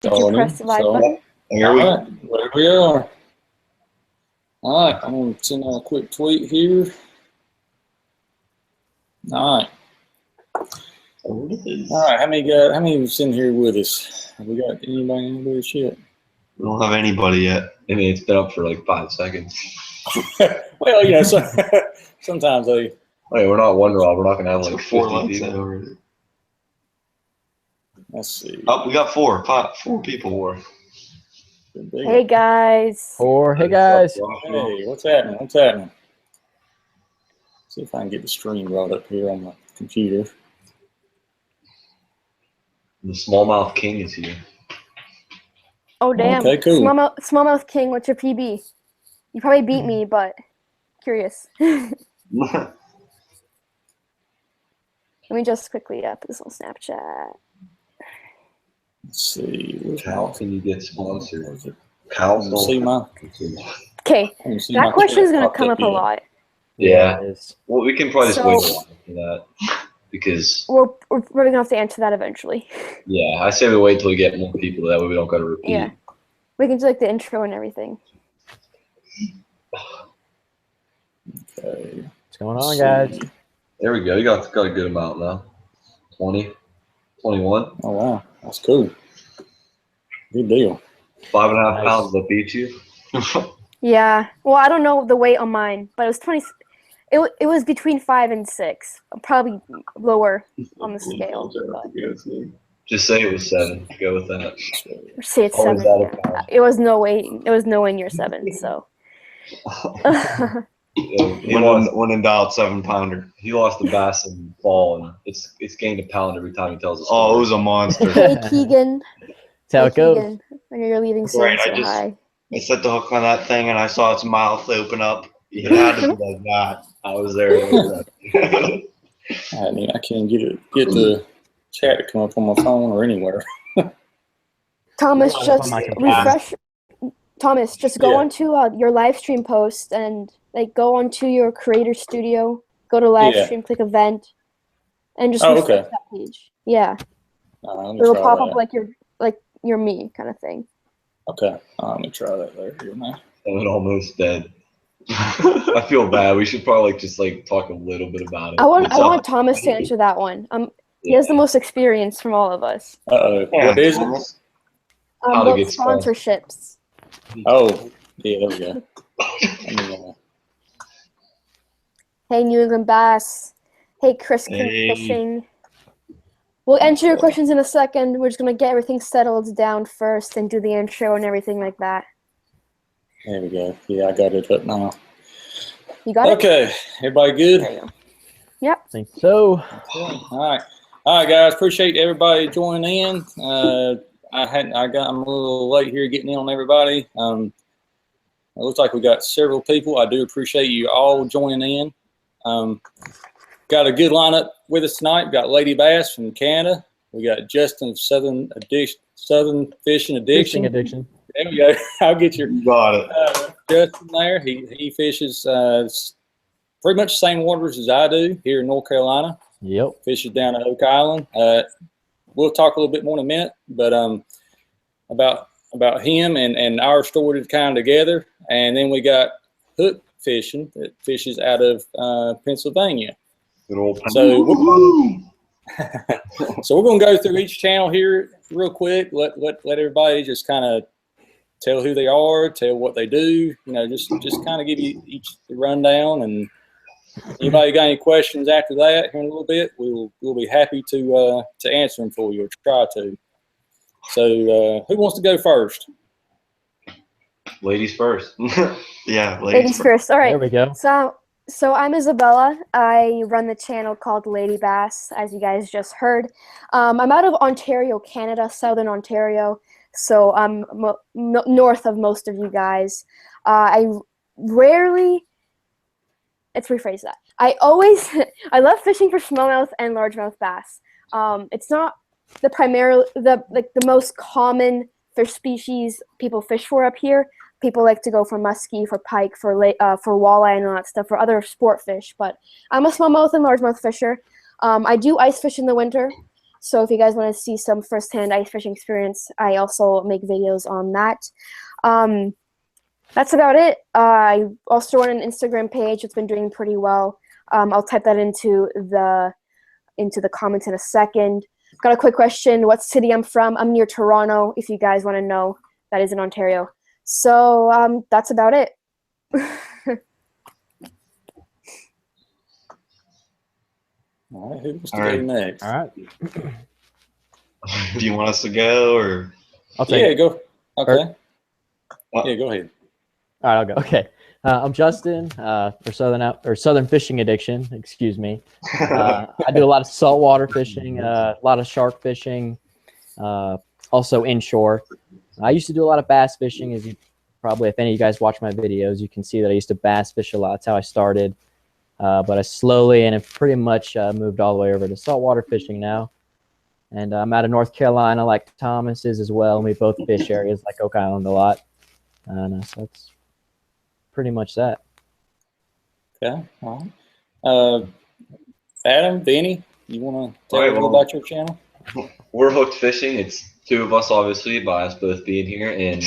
Did you press the live button? Here we go. There we are. All right, I'm going to send out a quick tweet here. All right. All right, how many sitting here with us? Have we got anybody yet? We don't have anybody yet. I mean, it's been up for like 5 seconds. Well, you know, sometimes they. Hey, we're not one Rob. We're not going to have like 50 people. Let's see. Oh, we got four people. Hey guys. Hey guys. Hey, what's happening? What's happening? See if I can get the stream brought up here on my computer. The smallmouth king is here. Oh damn. Okay, cool. Smallmouth king, what's your PB? You probably beat me, but curious. Let me just quickly put this on Snapchat. Let's see. How can you get sponsored? See my. Okay, that question is going to come up a lot. Yeah. Well, we can probably just wait a while for that because we're probably going to have to answer that eventually. Yeah, I say we wait till we get more people. That way we don't got to repeat. Yeah, we can do like the intro and everything. Okay. What's going on, guys? There we go. You got a good amount now. 20, 21. Oh wow, that's cool. Good deal. 5.5 pounds will beat you. Yeah. Well, I don't know the weight on mine, but it was 20. It was between 5 and 6. Probably lower on the scale. Just say it was 7. Go with that. Say it's 7. Yeah. It was no way. It was nowhere near 7. So. When in doubt, 7-pounder. He lost the bass in fall, and it's gained a pound every time he tells us. Oh, it was a monster. Hey Keegan. That's how it goes. Keegan, when you're leaving soon, Right, hi. I set the hook on that thing, and I saw its mouth open up. It had to be like that. I was there. I can't get the chat to come up on my phone or anywhere. Thomas, just refresh. Thomas, just go onto your live stream post and go onto your creator studio, go to live stream, click event, and just refresh that page. Yeah, it'll pop up like you're me kind of thing. Okay, let me try that there. Man. I'm almost dead. I feel bad. We should probably just talk a little bit about it. I want Thomas to answer that one. He has the most experience from all of us. What is it? How to get sponsorships. Oh, yeah, there we go. Hey, New England Bass. Hey, Chris Fishing. We'll answer your questions in a second. We're just going to get everything settled down first and do the intro and everything like that. There we go. Yeah, I got it up now. You got it? Okay. Everybody good? There you go. Yep. I think so. All right, guys. Appreciate everybody joining in. I'm a little late here getting in on everybody. It looks like we got several people. I do appreciate you all joining in. Got a good lineup with us tonight. We've got LadyBass from Canada. We got Justin of Southern Fishing Addiction. There we go. I'll get your. You got it. Justin there. He fishes pretty much the same waters as I do here in North Carolina. Yep. Fishes down at Oak Island. We'll talk a little bit more in a minute, but about him and our story kind of together. And then we got Hook Fishing that fishes out of Pennsylvania. So we're going to go through each channel here real quick. Let everybody just kind of tell who they are, tell what they do. Just kind of give you each the rundown. And anybody got any questions after that here in a little bit, we'll be happy to answer them for you or try to. So who wants to go first? Ladies first. Yeah, ladies first. All right. There we go. So I'm Isabella. I run the channel called LadyBass, as you guys just heard. I'm out of Ontario, Canada, Southern Ontario. So I'm north of most of you guys. Let's rephrase that. I love fishing for smallmouth and largemouth bass. It's not the most common fish species people fish for up here. People like to go for muskie, for pike, for walleye and all that stuff, for other sport fish. But I'm a smallmouth and largemouth fisher. I do ice fish in the winter. So if you guys want to see some firsthand ice fishing experience, I also make videos on that. That's about it. I also run an Instagram page. It's been doing pretty well. I'll type that into the comments in a second. Got a quick question. What city I'm from? I'm near Toronto, if you guys want to know. That is in Ontario. So that's about it. All right, who wants to go next? All right. Do you want us to go or? I'll take it. Go. Okay. Yeah, go ahead. All right, I'll go. Okay. I'm Justin for Southern Fishing Addiction. Excuse me. I do a lot of saltwater fishing, a lot of shark fishing, also inshore. I used to do a lot of bass fishing. As you probably, if any of you guys watch my videos, you can see that I used to bass fish a lot. That's how I started. But I slowly and have pretty much moved all the way over to saltwater fishing now. And I'm out of North Carolina, like Thomas is as well. And we both fish areas like Oak Island a lot. So that's pretty much that. Okay. All right. Adam, Benny, you want to tell a little about your channel? We're Hooked Fishing. It's two of us, obviously, by us both being here. And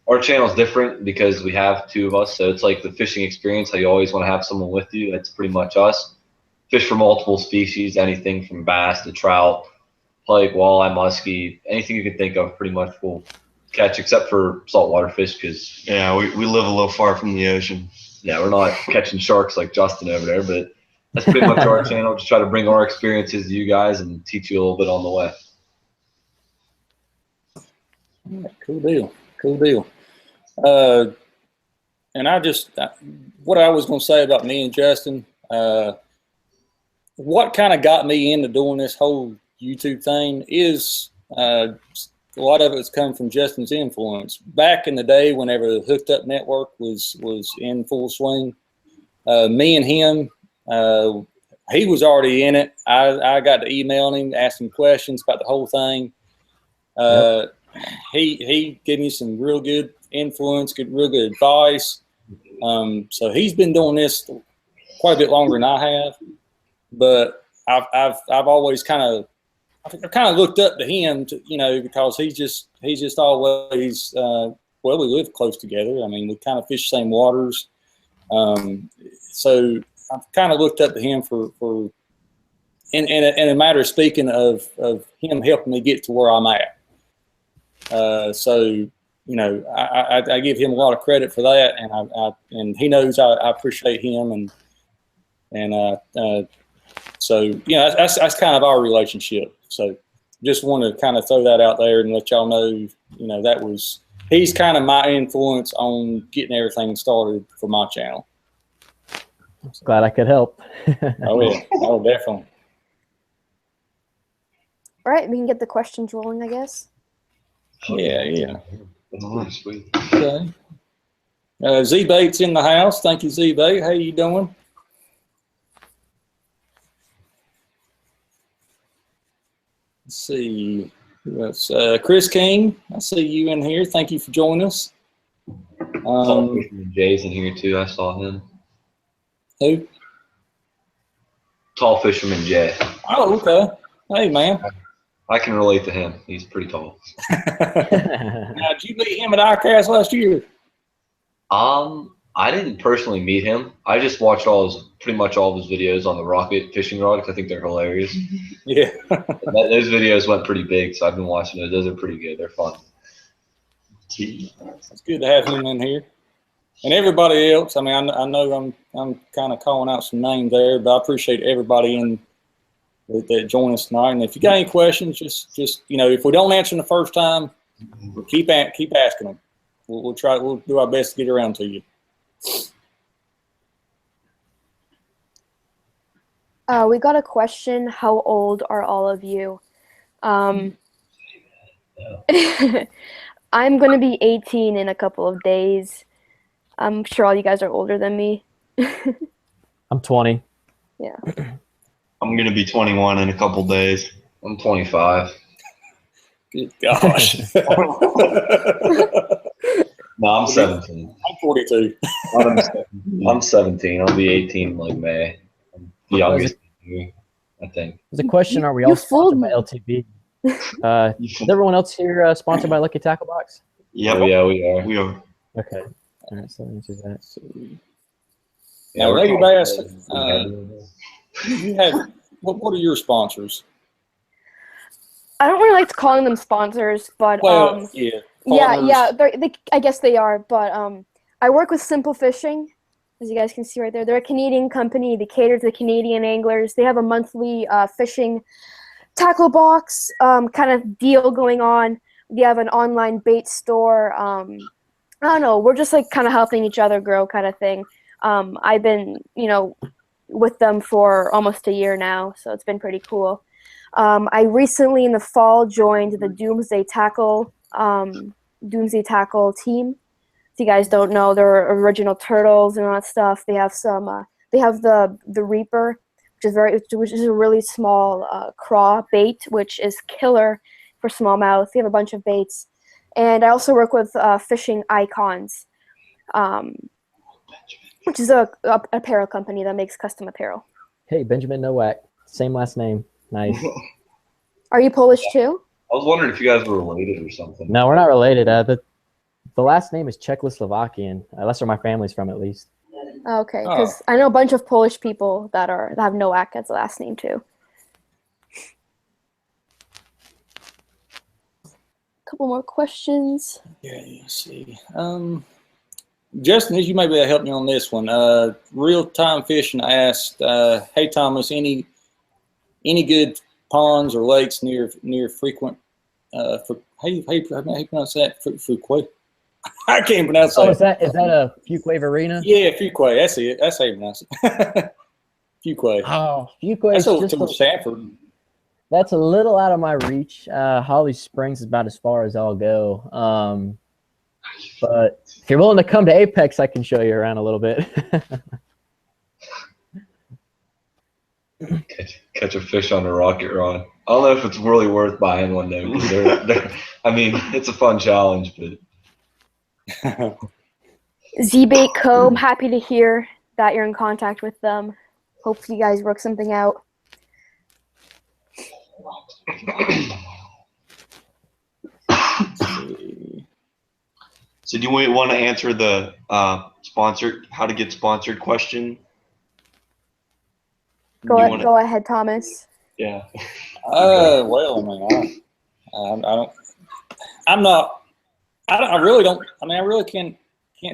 our channel's different because we have two of us. So it's like the fishing experience, how you always want to have someone with you. That's pretty much us. Fish for multiple species, anything from bass to trout, pike, walleye, muskie, anything you can think of pretty much we'll catch, except for saltwater fish because we live a little far from the ocean. Yeah, we're not catching sharks like Justin over there, but that's pretty much our channel. Just try to bring our experiences to you guys and teach you a little bit on the way. Cool deal. Cool deal. And what I was going to say about me and Justin, what kind of got me into doing this whole YouTube thing is a lot of it's come from Justin's influence. Back in the day, whenever the Hooked Up Network was in full swing, me and him, he was already in it. I got to email him, ask him questions about the whole thing. He gave me some real good influence, real good advice. So he's been doing this quite a bit longer than I have, but I've always kind of looked up to him, because he's just always we live close together. I mean, we kind of fish the same waters, so I've kind of looked up to him for in a matter of speaking of him helping me get to where I'm at. So I give him a lot of credit for that, and he knows I appreciate him, and so that's kind of our relationship. So just want to kind of throw that out there and let y'all know, he's kind of my influence on getting everything started for my channel. Glad I could help. Oh, definitely. All right, we can get the questions rolling, I guess. Yeah. Oh, sweet. Okay. Z-Bait's in the house. Thank you, Z-Bait. How you doing? Let's see. That's Chris King. I see you in here. Thank you for joining us. Tall Fisherman Jay's in here too. I saw him. Who? Tall Fisherman Jay. Oh, okay. Hey, man. I can relate to him. He's pretty tall. Now, did you meet him at ICAST last year? I didn't personally meet him. I just watched pretty much all of his videos on the rocket fishing rod because I think they're hilarious. Yeah. Those videos went pretty big, so I've been watching those. Those are pretty good. They're fun. It's good to have him in here. And everybody else, I mean, I know I'm kind of calling out some names there, but I appreciate everybody that joined us tonight. And if you got any questions, just if we don't answer them the first time, keep asking them. We'll do our best to get around to you. We got a question. How old are all of you? I'm going to be 18 in a couple of days. I'm sure all you guys are older than me. I'm 20. Yeah. I'm going to be 21 in a couple days. I'm 25. Good gosh. No, I'm 17. I'm 42. I'm 17. I'll be 18 in like May. I'm the youngest. I think. There's a question: are we You all fooled sponsored by me. LTB? Is everyone else here sponsored by Lucky Tackle Box? Yep. Oh, yeah, we are. We are. Okay. All right. So let me do that. Yeah, Now, we're Lady kinda Bass, excited. you have what are your sponsors? I don't really like to calling them sponsors, but Well, yeah, yeah, partners. I guess they are. But I work with Simple Fishing, as you guys can see right there. They're a Canadian company. They cater to the Canadian anglers. They have a monthly fishing tackle box kind of deal going on. They have an online bait store. I don't know. We're just like kind of helping each other grow, kind of thing. I've been, with them for almost a year now, so it's been pretty cool. I recently in the fall joined the Doomsday Tackle team. If you guys don't know, they're original turtles and all that stuff. They have some. They have the Reaper, which is a really small craw bait, which is killer for smallmouth. They have a bunch of baits, and I also work with Fishing Icons, which is a apparel company that makes custom apparel. Hey, Benjamin Nowak, same last name. Nice. Are you Polish too? I was wondering if you guys were related or something. No, we're not related. The last name is Czechoslovakian. That's where my family's from, at least. Okay, because I know a bunch of Polish people that have Nowak as the last name too. A couple more questions. Yeah, let's see. Justin, you may be able to help me on this one. Real Time Fishing asked, "Hey Thomas, any good ponds or lakes near frequent? How you pronounce that? Fuquay? I can't pronounce that. Oh, is that a Fuquay Arena? Yeah, Fuquay. That's it. That's how you pronounce it. Fuquay. Oh, Fuquay. That's over to Sanford. That's a little out of my reach. Holly Springs is about as far as I'll go. But if you're willing to come to Apex, I can show you around a little bit. Catch a fish on a rocket rod. I don't know if it's really worth buying one though. 'Cause it's a fun challenge, but Z-Bait Co. I'm happy to hear that you're in contact with them. Hopefully you guys work something out. So do you want to answer the how to get sponsored question? Go ahead, Thomas. Yeah. Well, I really don't. I mean, I really can't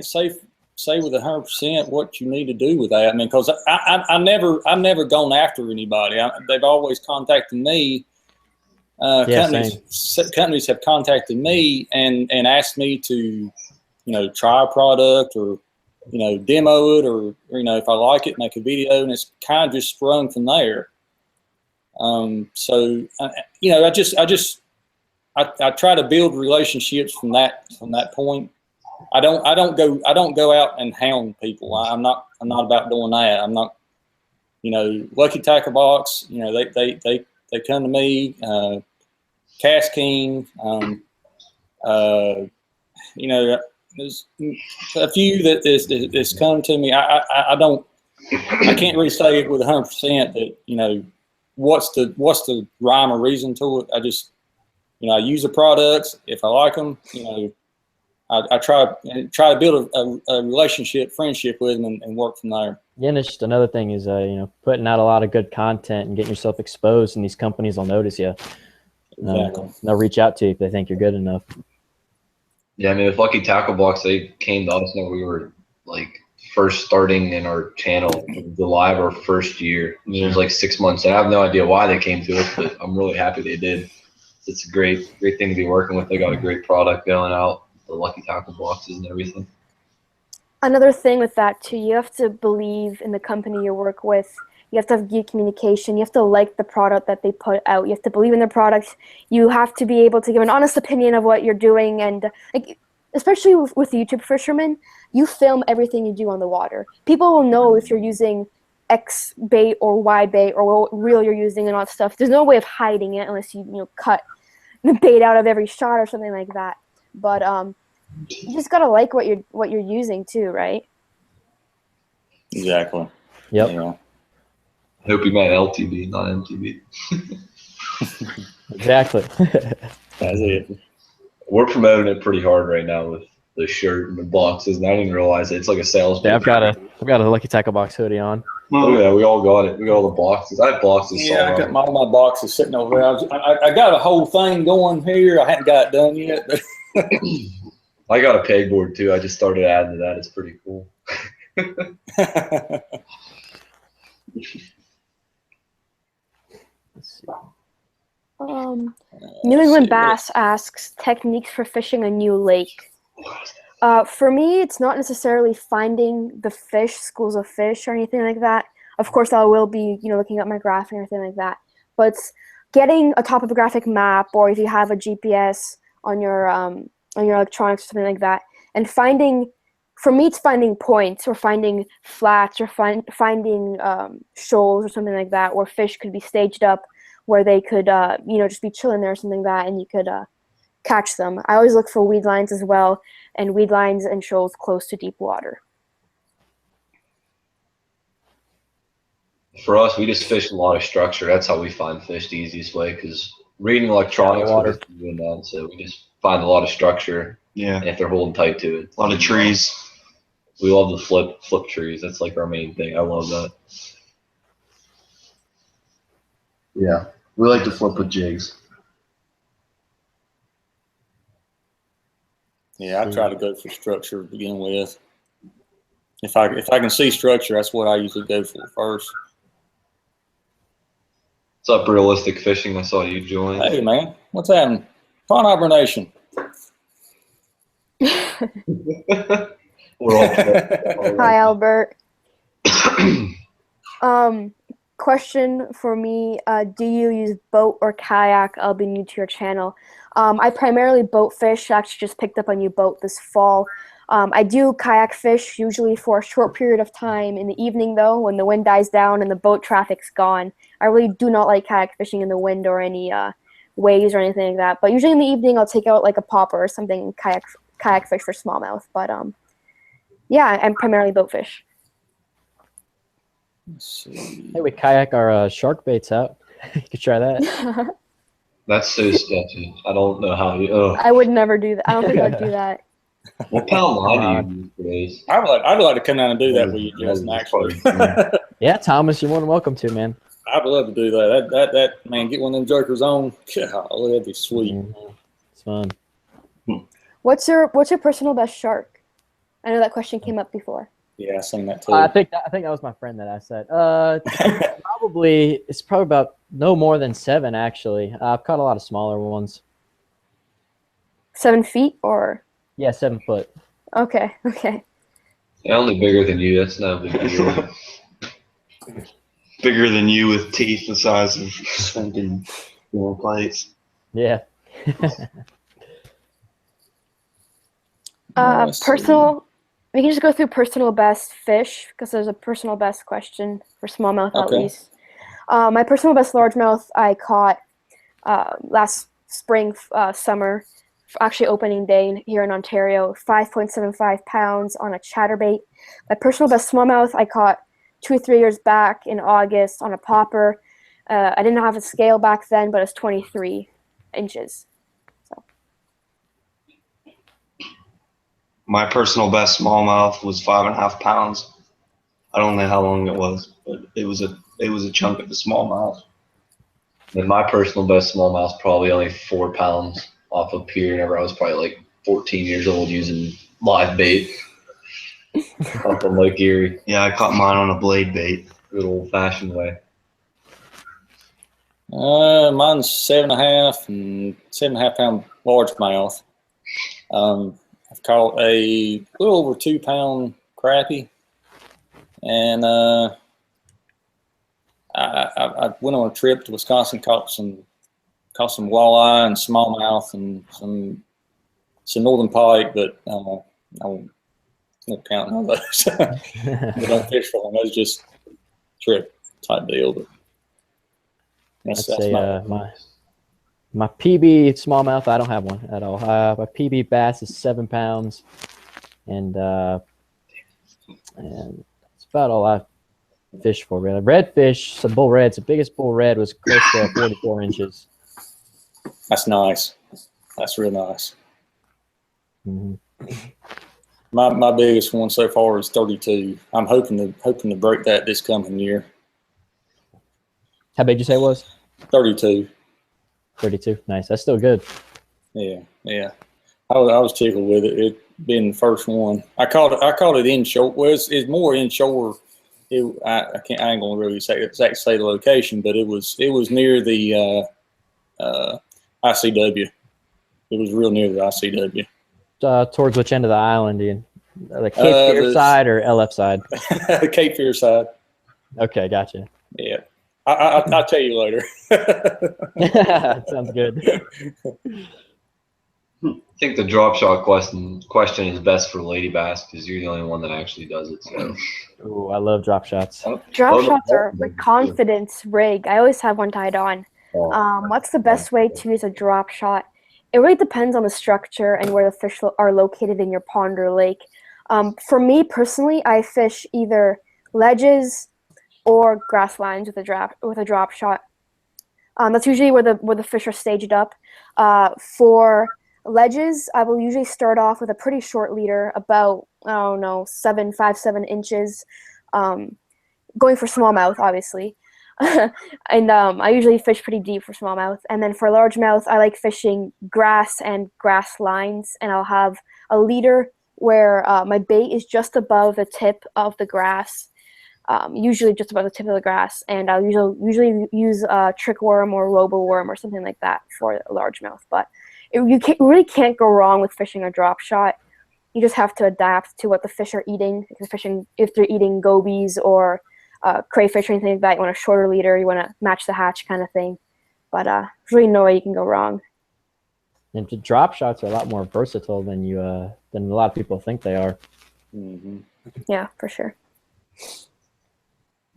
say with 100% what you need to do with that. I mean, because I've never gone after anybody. They've always contacted me. Companies have contacted me and asked me to, try a product or, demo it or if I like it, make a video, and it's kind of just sprung from there. So I try to build relationships from that point. I don't go out and hound people. I'm not about doing that. I'm not, Lucky Tackle Box. They come to me. Cast King. There's a few that's come to me. I can't really say it with 100% that what's the rhyme or reason to it. I just I use the products. If I like them, I try to build a relationship, friendship with them, and work from there. Yeah, and it's just another thing is putting out a lot of good content and getting yourself exposed, and these companies will notice you. Exactly. They'll reach out to you if they think you're good enough. Yeah, I mean, with Lucky Tackle Box, they came to us when we were like first starting in our channel, July of our first year. It was like 6 months. I have no idea why they came to us, but I'm really happy they did. It's a great thing to be working with. They got a great product going out, the Lucky Tackle Boxes and everything. Another thing with that too, you have to believe in the company you work with. You have to have good communication. You have to like the product that they put out. You have to believe in their products. You have to be able to give an honest opinion of what you're doing. And especially with YouTube fishermen, you film everything you do on the water. People will know if you're using X bait or Y bait or what reel you're using and all that stuff. There's no way of hiding it unless you cut the bait out of every shot or something like that. But you just gotta like what you're using too, right? Exactly. Yep. Yeah. I hope you meant LTB, not MTB. Exactly. That's it. We're promoting it pretty hard right now with the shirt and the boxes, and I didn't realize it. It's like a sales. Yeah, I've got a Lucky Tackle Box hoodie on. Look at that. We all got it. We got all the boxes. I have boxes. Yeah, I got all my boxes sitting over there. I got a whole thing going here. I hadn't got it done yet. But I got a pegboard too. I just started adding to that. It's pretty cool. Let's see. New England Bass asks techniques for fishing a new lake. For me, it's not necessarily finding the fish, schools of fish, or anything like that. Of course, I will be, looking at my graph and everything like that. But it's getting a topographic map, or if you have a GPS on your electronics or something like that, and finding. For me, it's finding points, or finding flats, or finding shoals or something like that, where fish could be staged up, where they could, just be chilling there or something like that, and you could catch them. I always look for weed lines as well, and weed lines and shoals close to deep water. For us, we just fish a lot of structure. That's how we find fish the easiest way, because reading electronics, we're just doing that, so we just find a lot of structure. Yeah. If they're holding tight to it. A lot of trees. We love the flip trees. That's like our main thing. I love that. Yeah, we like to flip with jigs. yeah, I try to go for structure to begin with. If I can see structure, that's what I usually go for first. What's up, Realistic Fishing? I saw you join. Hey man, what's happening? Pond Hibernation. We're all Hi, Albert. Question for me, do you use boat or kayak? I'll be new to your channel. I primarily boat fish. I actually just picked up a new boat this fall. I do kayak fish usually for a short period of time in the evening, though, when the wind dies down and the boat traffic's gone. I really do not like kayak fishing in the wind or any waves or anything like that. But usually in the evening, I'll take out like a popper or something and kayak fish for smallmouth. But yeah, I'm primarily boat fish. Let's see. Hey, we kayak our shark baits out. You could try that. That's so sketchy. I don't know how you. Oh. I would never do that. I don't think I'd do that. What pound line do you use for these? I'd like to come down and do that with you, Justin, actually. Yeah, Thomas, you're more than welcome to, man. I'd love to do that. That man, get one of them jokers on. Golly, that'd be sweet. It's fun. What's your personal best shark? I know that question came up before. Yeah, I seen that too. I think that was my friend that asked that. It's probably about no more than 7 actually. I've caught a lot of smaller ones. 7 feet or? Yeah, 7 foot. Okay. Yeah, only bigger than you. That's no big deal. Bigger than you with teeth the size of stinking plates. Yeah. Personal. We can just go through personal best fish because there's a personal best question for smallmouth at least. My personal best largemouth I caught last spring, summer, actually opening day here in Ontario, 5.75 pounds on a chatterbait. My personal best smallmouth I caught 2 or 3 years back in August on a popper. I didn't have a scale back then, but it's 23 inches. My personal best smallmouth was 5.5 pounds. I don't know how long it was, but it was a chunk of the smallmouth. And my personal best smallmouth probably only 4 pounds off of pier. Whenever I was probably like 14 years old using live bait up on Lake Erie. Yeah, I caught mine on a blade bait. Good old fashioned way. Mine's 7.5 and 7.5 pound largemouth. I've caught a little over 2 pound crappie, and I went on a trip to Wisconsin, caught some walleye and smallmouth and some northern pike, but I won't count on those. We don't fish for them. Those just trip type deal. But that's my PB smallmouth, I don't have one at all. My PB bass is 7 pounds, and that's about all fish for redfish. Some bull reds. The biggest bull red was close to 44 inches. That's nice. That's real nice. Mm-hmm. My biggest one so far is 32. I'm hoping to break that this coming year. How big did you say it was? 32. 32. Nice. That's still good. Yeah. I was tickled with it. It being the first one. I called it inshore. Well, it's more inshore. I ain't gonna really say the location, but it was near the ICW. It was real near the ICW. Towards which end of the island? The Cape Fear side or LF side? Cape Fear side. Okay, gotcha. Yeah. I'll tell you later. Sounds good. I think the drop shot question is best for LadyBass because you're the only one that actually does it. So. Ooh, I love drop shots. Drop shots are my confidence rig. I always have one tied on. What's the best way to use a drop shot? It really depends on the structure and where the fish are located in your pond or lake. For me personally, I fish either ledges or grass lines with a drop shot. That's usually where the fish are staged up. For ledges, I will usually start off with a pretty short leader, about 5-7 inches, going for smallmouth, obviously. And I usually fish pretty deep for smallmouth. And then for largemouth, I like fishing grass and grass lines, and I'll have a leader where my bait is just above the tip of the grass, usually just above the tip of the grass, and I'll usually use a trick worm or robo worm or something like that for a largemouth. But you really can't go wrong with fishing a drop shot. You just have to adapt to what the fish are eating. If they're eating gobies or crayfish or anything like that, you want a shorter leader, you want to match the hatch kind of thing. But there's really no way you can go wrong. And the drop shots are a lot more versatile than a lot of people think they are. Mm-hmm. Yeah, for sure.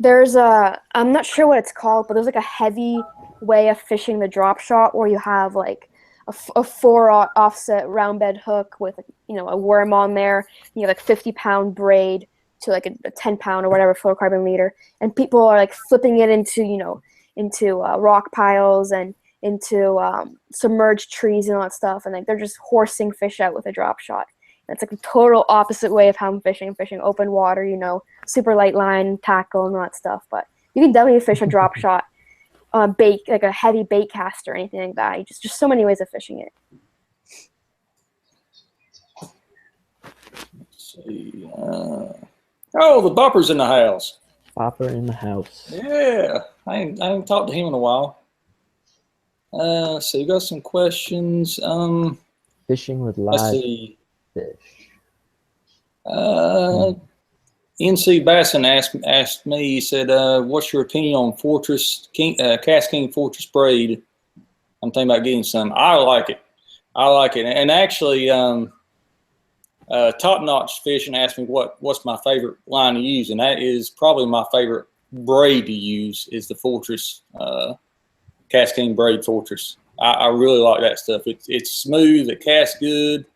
There's I'm not sure what it's called, but there's like a heavy way of fishing the drop shot where you have like a 4 offset round bed hook with a worm on there. You have like 50-pound braid to like a 10-pound or whatever fluorocarbon leader, and people are like flipping it into rock piles and into submerged trees and all that stuff, and like they're just horsing fish out with a drop shot. And it's like a total opposite way of how I'm fishing open water, super light line, tackle, and all that stuff. But you can definitely fish a drop shot bait, like a heavy bait cast or anything like that. Just so many ways of fishing it. Let's see. Oh, the Bopper's in the house. Bopper in the house. Yeah, I ain't talked to him in a while. So you got some questions. Fishing with live fish. NC Basson asked me. He said, "What's your opinion on Cass King Fortress braid?" I'm thinking about getting some. I like it, and actually, Top Notch Fishing asked me what's my favorite line to use, and that is probably my favorite braid to use is the Fortress, Cass King braid Fortress. I really like that stuff. It's smooth. It casts good.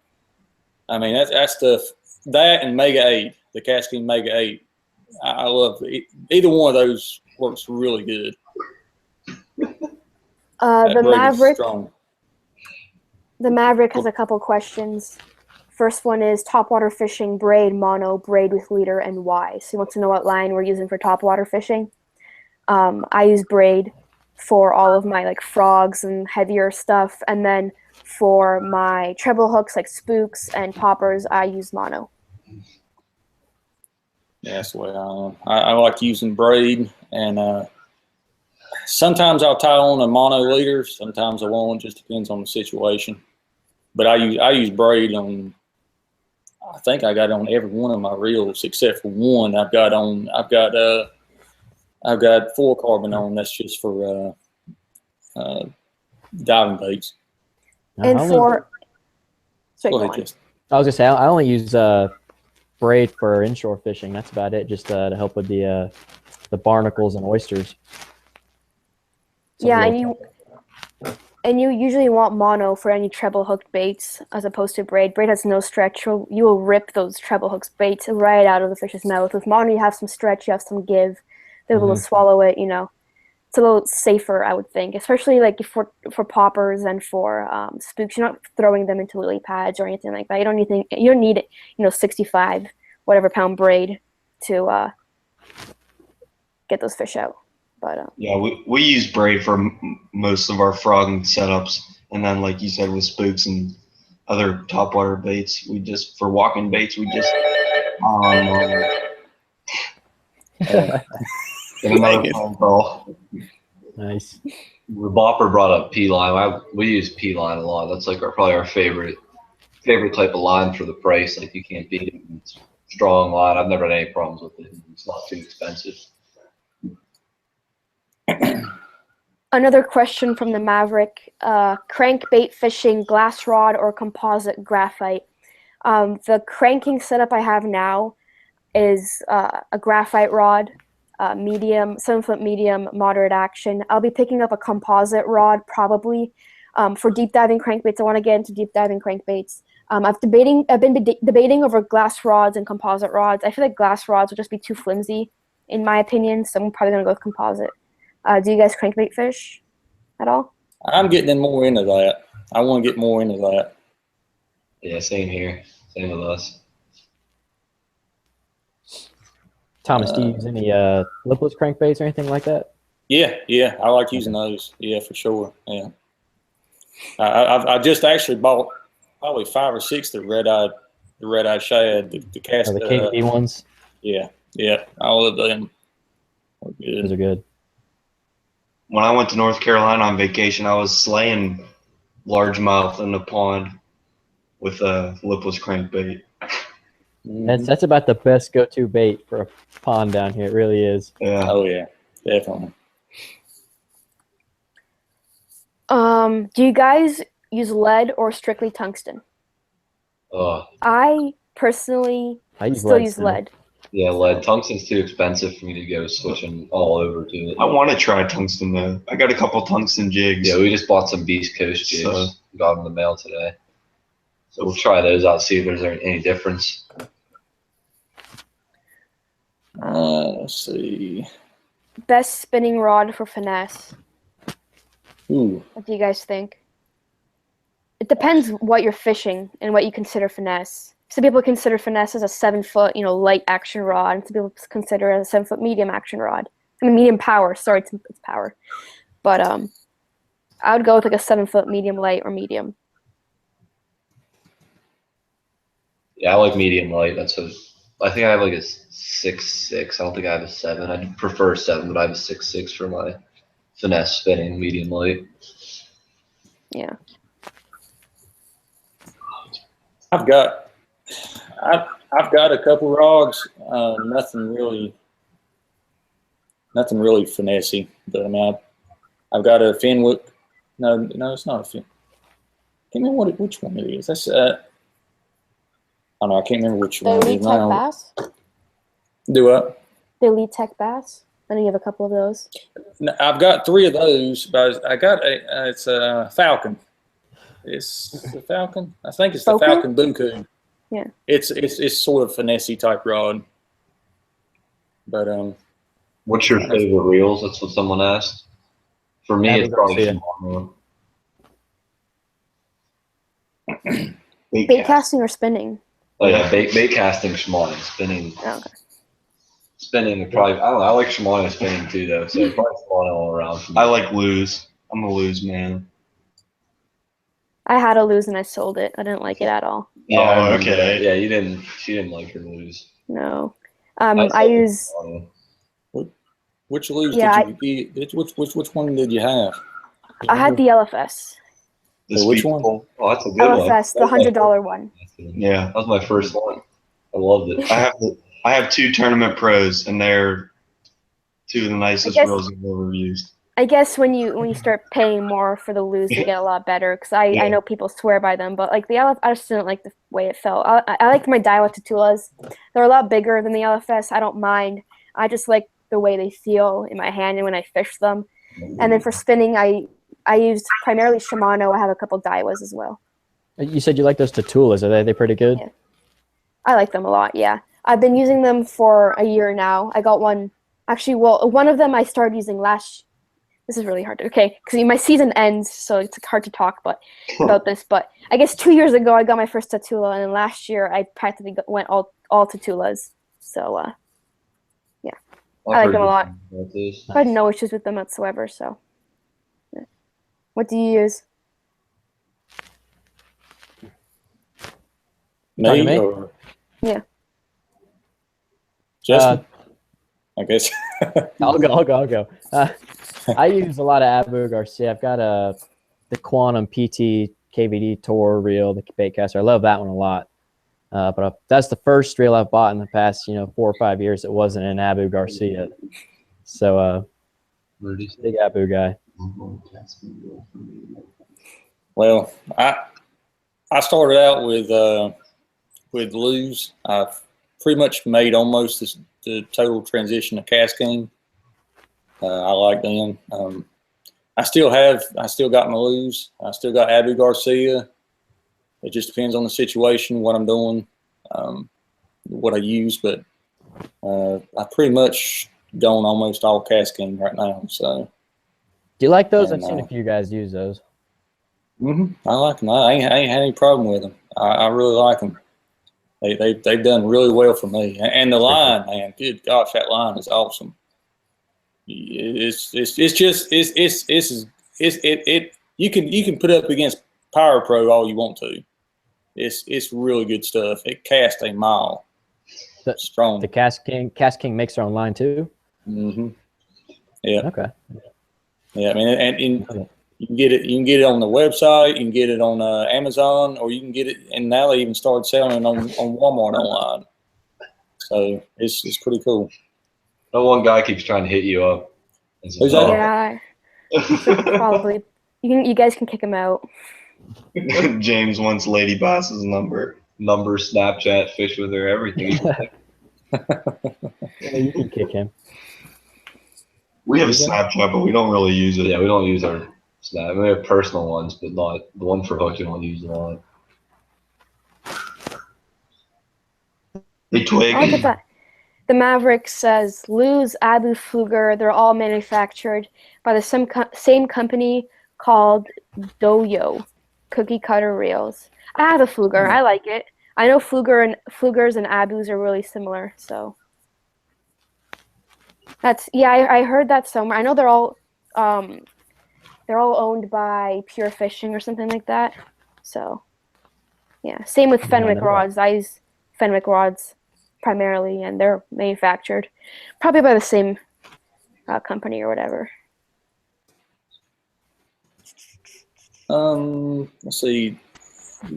I mean, that stuff. That and Mega 8, the Cass King Mega 8. I love it. Either one of those works really good. The Maverick has a couple questions. First one is topwater fishing braid, mono, braid with leader, and why. So he wants to know what line we're using for topwater fishing. I use braid for all of my like frogs and heavier stuff, and then for my treble hooks like spooks and poppers, I use mono. Yeah, that's the way I like using braid, and sometimes I'll tie on a mono leader, sometimes I won't. Just depends on the situation. But I use braid on. I think I got on every one of my reels except for one. I've got fluorocarbon on. That's just for diving baits. And for I was gonna say I only use braid for inshore fishing. That's about it. Just to help with the barnacles and oysters. Yeah, and you usually want mono for any treble hooked baits as opposed to braid. Braid has no stretch. You will rip those treble hooks baits right out of the fish's mouth. With mono, you have some stretch, you have some give. they're able to swallow it. It's a little safer, I would think, especially like for poppers and for spooks. You're not throwing them into lily pads or anything like that. You don't need 65 whatever pound braid to get those fish out. But yeah, we use braid for most of our frogging setups, and then like you said with spooks and other topwater baits, for walking baits we just get another phone call. Nice. The Bopper brought up P line. We use P line a lot. That's like probably our favorite type of line for the price. Like you can't beat it. It's strong line. I've never had any problems with it. It's not too expensive. another question from the Maverick: crankbait fishing, glass rod or composite graphite? The cranking setup I have now is a graphite rod. Medium, 7-foot medium, moderate action. I'll be picking up a composite rod probably for deep diving crankbaits. I want to get into deep diving crankbaits. I've been debating over glass rods and composite rods. I feel like glass rods would just be too flimsy, in my opinion. So I'm probably gonna go with composite. Do you guys crankbait fish at all? I'm getting more into that. I want to get more into that. Yeah, same here. Same with us. Thomas, do you use any lipless crankbaits or anything like that? Yeah, I like using those. Yeah, for sure. Yeah, I just actually bought probably 5 or 6 the red-eyed shad, the cast. The KD ones. Yeah, all of them are good. Those are good. When I went to North Carolina on vacation, I was slaying largemouth in the pond with a lipless crankbait. That's about the best go-to bait for a pond down here. It really is. Yeah. Oh yeah, definitely. Do you guys use lead or strictly tungsten? I personally still use lead. Yeah, lead. Tungsten's too expensive for me to go switching all over to it. I want to try tungsten though. I got a couple tungsten jigs. Yeah, we just bought some Beast Coast jigs. Got them in the mail today. So we'll try those out, see if there's any difference. Let's see. Best spinning rod for finesse. Ooh. What do you guys think? It depends what you're fishing and what you consider finesse. Some people consider finesse as a 7-foot, light action rod. And some people consider it as a 7-foot medium action rod. I mean, medium power. Sorry, it's power. But I would go with like a 7-foot medium light or medium. Yeah, I like medium light. I think I have like a 6.6. I don't think I have a 7. I prefer a 7, but I have a 6.6 for my finesse spinning medium light. Yeah. I've got a couple rods. Nothing really finessey. But I mean, I've got a Fenwick. No, it's not a Fenwick. I can't remember which one it is. That's I don't know. I can't remember which one. The Elite Tech Bass? Do what? The Elite Tech Bass? I know you have a couple of those. No, I've got 3 of those, but I got it's a Falcon. It's the Falcon. I think it's the Falcon Buku. Yeah. It's sort of finessey type rod. But what's your favorite reels? That's what someone asked. For me, it's probably bait casting or spinning? Oh yeah, bait casting, Shimano, spinning. Oh, okay. Spinning probably. I don't know. I like Shimano spinning too, though. So probably Shimano all around. I like lose. I'm a lose man. I had a lose and I sold it. I didn't like it at all. Yeah. Okay. Yeah, you didn't. She didn't like her lose. No. I use. Which lose did you get? Which one did you have? I had the LFS. Which one? Oh, that's a good LFS, one. the $100 one. Yeah, that was my first one. I loved it. I have 2 Tournament Pros, and they're 2 of the nicest reels I've ever used. I guess when you start paying more for the lose, they get a lot better. Because I know people swear by them, but like the LFS, I just didn't like the way it felt. I liked my Daiwa Tatulas. They're a lot bigger than the LFS. I don't mind. I just like the way they feel in my hand and when I fish them. And then for spinning, I used primarily Shimano. I have a couple Daiwas as well. You said you like those Tatulas. Are they pretty good? Yeah. I like them a lot, yeah. I've been using them for a year now. I got one Actually, well, one of them I started using this is really hard. Okay, because my season ends, so it's hard to talk about this. But I guess 2 years ago I got my first Tatula, and then last year I practically went all Tatulas. So yeah, I like them a lot. I had no issues with them whatsoever. So, yeah. What do you use? Me or yeah, Justin? I guess I'll go. I use a lot of Abu Garcia. I've got the Quantum PT KVD Tour reel, the bait caster. I love that one a lot. But that's the first reel I've bought in the past 4 or 5 years. It wasn't an Abu Garcia, so big Abu guy. Well, I started out with Lew's. I've pretty much made almost the total transition to casting. I like them. I still got my Lew's. I still got Abu Garcia. It just depends on the situation, what I'm doing, what I use. But I've pretty much gone almost all casting right now. So, do you like those? I've seen a few guys use those. I like them. I ain't had any problem with them. I really like them. They've done really well for me. And the line, man, good gosh, that line is awesome. You can put up against Power Pro all you want to. It's really good stuff. It casts a mile. Strong. The Cast King makes their own line too. Yeah. Okay. Yeah, I mean, and you can get it. You can get it on the website. You can get it on Amazon, or you can get it. And now they even started selling it on Walmart online. So it's pretty cool. No one guy keeps trying to hit you up. Who's that? Yeah, probably. You guys can kick him out. James wants LadyBass's number, Snapchat, fish with her, everything. Yeah, you can kick him. We have a Snapchat, but we don't really use it. Yeah, we don't use our Snap. I mean, we have personal ones, but not the one for Hook. We don't use a lot. Hey, Twig. I like that. The Maverick says Lew's, Abu, Fluger. They're all manufactured by the same company called Doyo cookie cutter reels. I have a Fluger. I like it. I know Flugers and Abus are really similar. So I heard that somewhere. I know they're all owned by Pure Fishing or something like that. So yeah, same with Fenwick rods. I use Fenwick rods primarily, and they're manufactured probably by the same company or whatever. Let's see.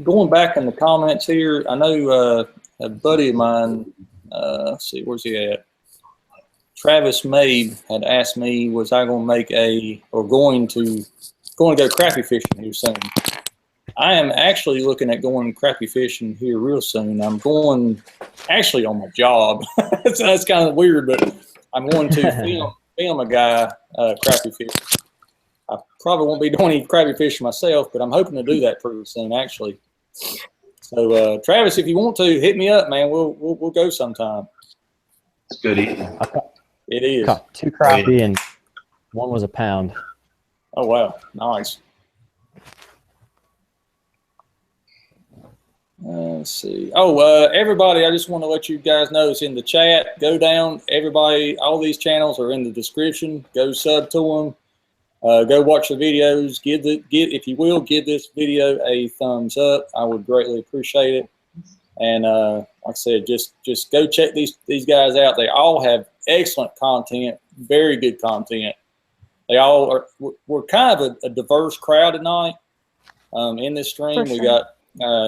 Going back in the comments here, I know a buddy of mine. Let's see, where's he at? Travis Mabe had asked me, was I going to going to go crappie fishing here soon? I am actually looking at going crappie fishing here real soon. I'm going actually on my job. So that's kind of weird, but I'm going to film a guy crappie fishing. I probably won't be doing any crappie fishing myself, but I'm hoping to do that pretty soon, actually. So, Travis, if you want to, hit me up, man. We'll go sometime. It's good eating. It is. Caught 2 crappie and one was a pound. Oh, wow. Nice. Let's see. Oh, everybody, I just want to let you guys know it's in the chat. Go down. Everybody, all these channels are in the description. Go sub to them. Go watch the videos. If you will, give this video a thumbs up. I would greatly appreciate it. And like I said, just go check these guys out. They all have excellent content, very good content. They all are. We're kind of a diverse crowd tonight in this stream. For sure. We got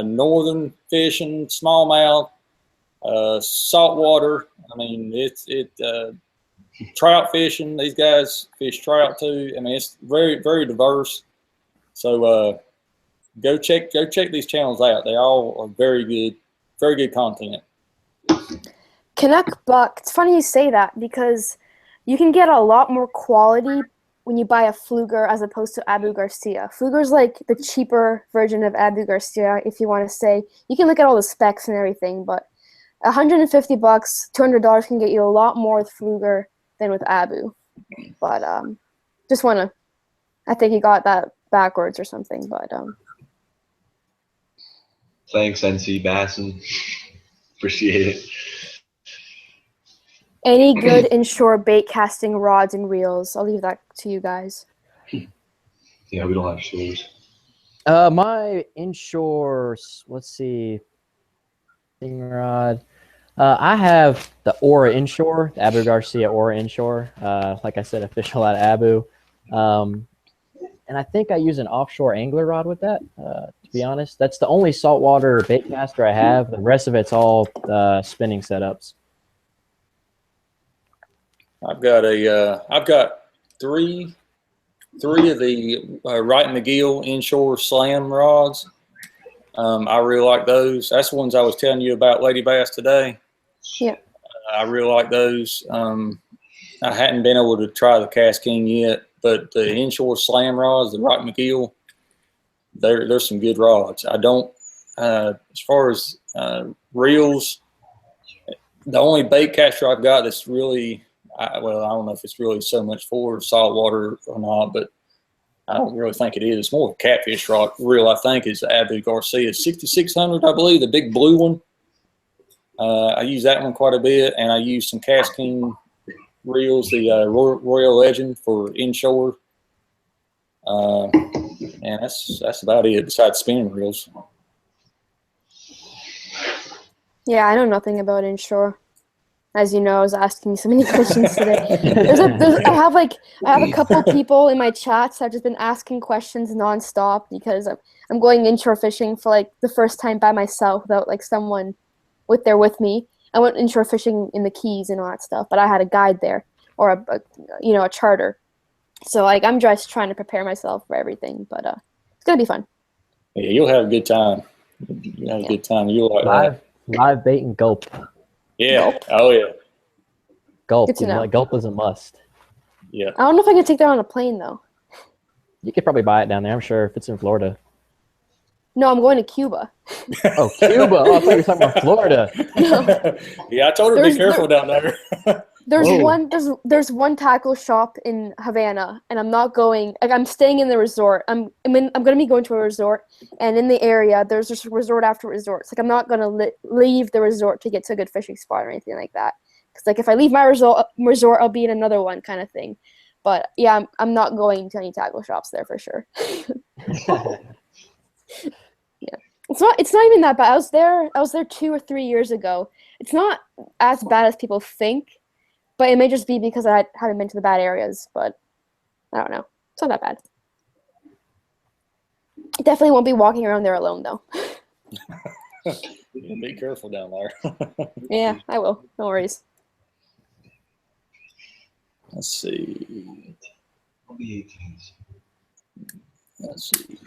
northern fishing, smallmouth, saltwater. I mean, trout fishing. These guys fish trout too. I mean, it's very, very diverse. So go check these channels out. They all are very good content. Canuck buck. It's funny you say that because you can get a lot more quality when you buy a Fluger as opposed to Abu Garcia. Fluger's like the cheaper version of Abu Garcia, if you want to say. You can look at all the specs and everything, but $150, $200 can get you a lot more with Fluger than with Abu. But just want to, I think he got that backwards or something. But thanks, NC Basson. Appreciate it. any good inshore bait casting rods and reels? I'll leave that to you guys. Yeah, we don't have shores. My inshore, let's see, thing rod. I have the Aura Inshore, the Abu Garcia Aura Inshore. Like I said, official out of Abu. And I think I use an offshore angler rod with that, to be honest. That's the only saltwater bait caster I have. The rest of it's all spinning setups. I've got three of the Wright McGill inshore slam rods. I really like those. That's the ones I was telling you about, LadyBass, today. Yeah. I really like those. I hadn't been able to try the Cast King yet, but the inshore slam rods, the Wright McGill, they're some good rods. I don't, as far as reels, the only bait caster I've got that's really, well, I don't know if it's really so much for saltwater or not, but I don't really think it is. It's more of a catfish reel, I think, is the Abu Garcia 6600, I believe, the big blue one. I use that one quite a bit, and I use some Cast King reels, the Royal Legend for inshore. And that's about it besides spinning reels. Yeah, I know nothing about inshore. As you know, I was asking you so many questions today. I have a couple people in my chats that have just been asking questions nonstop because I'm going inshore fishing for like the first time by myself without like someone with me. I went inshore fishing in the Keys and all that stuff, but I had a guide there or a charter. So like I'm just trying to prepare myself for everything, but it's gonna be fun. Yeah, you'll have a good time. You'll have a good time. You'll like live bait and gulp. Yeah. Gulp. Oh yeah. Gulp. Good to know. Gulp is a must. Yeah. I don't know if I can take that on a plane though. You could probably buy it down there. I'm sure if it's in Florida. No, I'm going to Cuba. Oh, Cuba. Oh, I thought you were talking about Florida. No. Yeah, I told her to be careful down there. There's one tackle shop in Havana, and I'm not going. Like I'm staying in the resort. I'm gonna be going to a resort, and in the area there's just resort after resort. It's like I'm not gonna leave the resort to get to a good fishing spot or anything like that. Because like if I leave my resort, I'll be in another one kind of thing. But yeah, I'm not going to any tackle shops there for sure. Yeah, it's not even that bad. I was there 2 or 3 years ago. It's not as bad as people think, but it may just be because I haven't been to the bad areas. But I don't know. It's not that bad. I definitely won't be walking around there alone though. Be careful down there. Yeah, I will. No worries. Let's see. Let's see.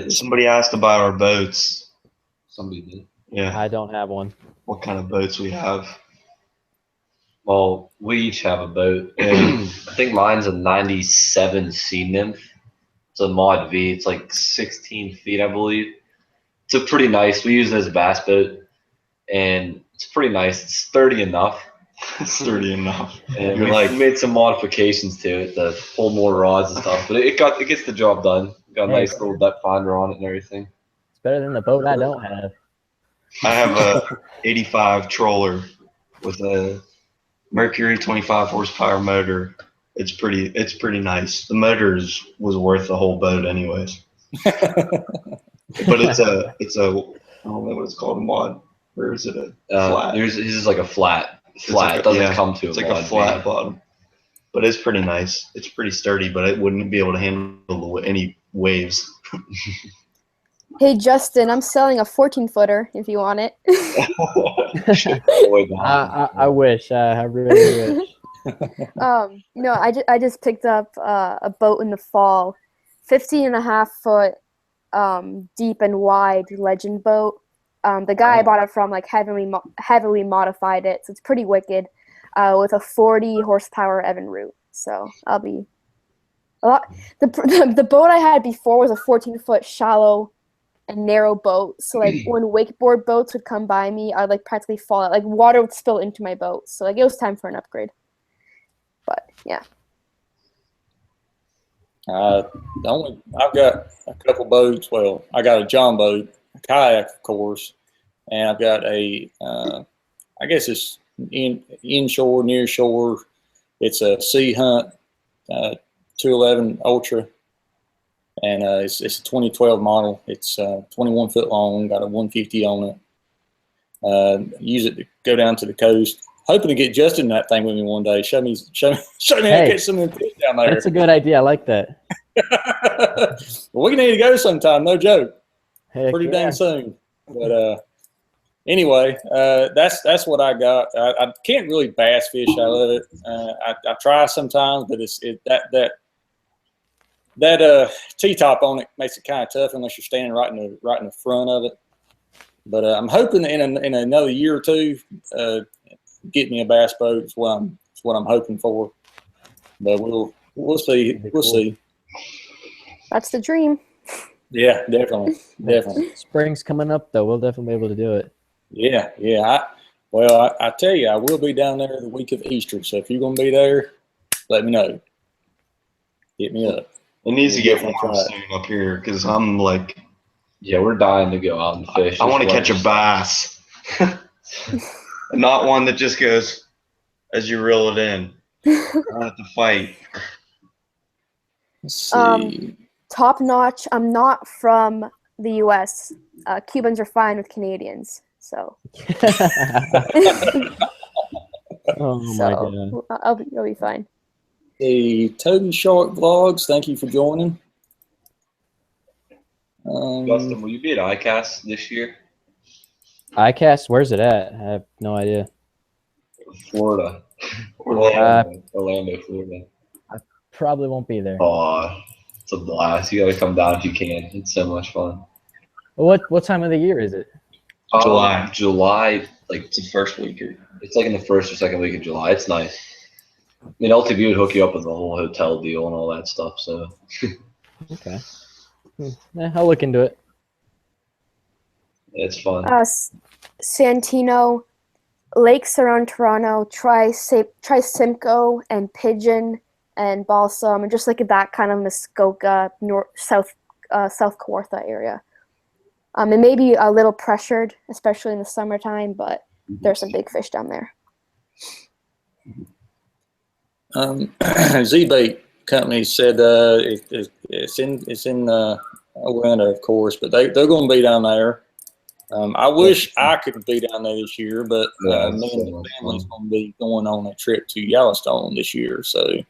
Somebody asked about our boats. Somebody did. Yeah. I don't have one. What kind of boats we have? Well, we each have a boat. I think mine's a 97 Sea Nymph. It's a Mod V. It's like 16 feet, I believe. It's a pretty nice. We use it as a bass boat, and it's pretty nice. It's sturdy enough. Sturdy enough. And we made some modifications to it to pull more rods and stuff, but it gets the job done. Got a nice little depth finder on it and everything. It's better than the boat I don't have. I have a 85 trawler with a Mercury 25 horsepower motor. It's pretty nice. The motor was worth the whole boat anyways. But it's a I don't know what it's called, a mod. Or is it a flat? This is like a flat. It doesn't come to it's like a flat bottom. But it's pretty nice. It's pretty sturdy, but it wouldn't be able to handle any waves. Hey Justin, I'm selling a 14-footer if you want it. I wish. I really wish. No, I just picked up a boat in the fall, 15.5 foot, deep and wide legend boat. The guy I bought it from like heavily modified it, so it's pretty wicked, with a 40 horsepower Evinrude. So I'll be a lot. The boat I had before was a 14-foot shallow and narrow boat. So like when wakeboard boats would come by me, I'd like practically fall out. Like water would spill into my boat. So like it was time for an upgrade. But yeah. I've got a couple boats. Well, I got a John boat, a kayak, of course, and I've got a, I guess it's inshore, near shore. It's a Sea Hunt 211 Ultra, and it's a 2012 model. It's 21 foot long, got a 150 on it. Use it to go down to the coast. Hoping to get Justin in that thing with me one day. Show me how to catch some of the fish down there. That's a good idea. I like that. Well, we need to go sometime. No joke. Heck Pretty yeah. dang soon. But anyway, that's what I got. I can't really bass fish out of it. I try sometimes, but that T-top on it makes it kind of tough unless you're standing right in the front of it. But I'm hoping in another year or two, get me a bass boat is what I'm hoping for. But we'll see. We'll see. That's the dream. Yeah, definitely. Spring's coming up though. We'll definitely be able to do it. Yeah. I tell you, I will be down there the week of Easter. So if you're gonna be there, let me know. Hit me up. It needs to get warm Try it. soon up here because I'm like, Yeah, we're dying to go out and fish. I want to catch a bass. Not one that just goes as you reel it in. I don't have to fight. Let's see. Top notch. I'm not from the U.S. Cubans are fine with Canadians, so. Oh my god. I'll be fine. The Toby Shark Vlogs, thank you for joining. Justin, will you be at ICAST this year? ICAST, where's it at? I have no idea. Florida. Orlando. Orlando, Florida. Probably won't be there. Oh, it's a blast. You got to come down if you can. It's so much fun. What time of the year is it? July, like It's the first week. it's like in the first or second week of July. It's nice. I mean, LTV would hook you up with the whole hotel deal and all that stuff. So Okay. I'll look into it. it's fun. Santino, lakes around Toronto, try Simcoe and Pigeon and Balsam, and just like that kind of Muskoka, South Kawartha area. It may be a little pressured, especially in the summertime, but there's some big fish down there. Z-Bait Company said it's in Atlanta, of course, but they're going to be down there. I wish I could be down there this year, but me and the family's going to be going on a trip to Yellowstone this year. So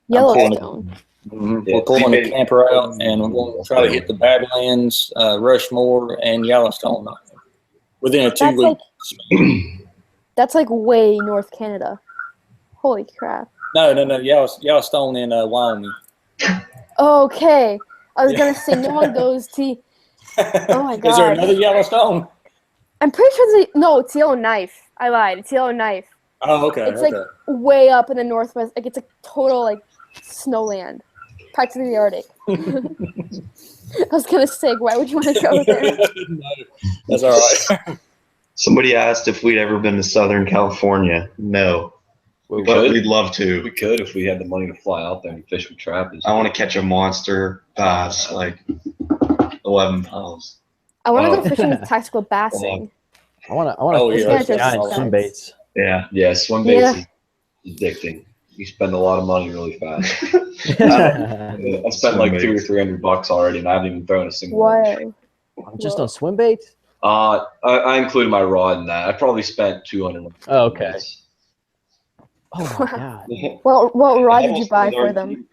Yellowstone. we're pulling the camper out, and we're going to try to hit the Badlands, Rushmore, and Yellowstone within a 2-week span. That's like way North Canada. Holy crap. No, Yellowstone in Wyoming. Okay. I was going to say, no one goes to... Oh my god. Is there another Yellowstone? I'm pretty sure it's Yellowknife. I lied. It's Yellowknife. Oh, okay. It's like way up in the northwest. Like it's a total like snowland, practically the Arctic. I was gonna say, why would you want to go there? No, that's all right. Somebody asked if we'd ever been to Southern California. No, but we'd love to. We could if we had the money to fly out there and fish with trappers. I want to catch a monster bass, like 11 pounds. I want to go fishing with tactical bassing. I want to yeah, fish giant that's swim baits. Yeah, swim baits is addicting. You spend a lot of money really fast. I spent like $200 or $300 already, and I haven't even thrown a single one. Just on swim baits? I included my rod in that. I probably spent $200. Oh, okay. Oh my god. Well, what rod did you buy for them?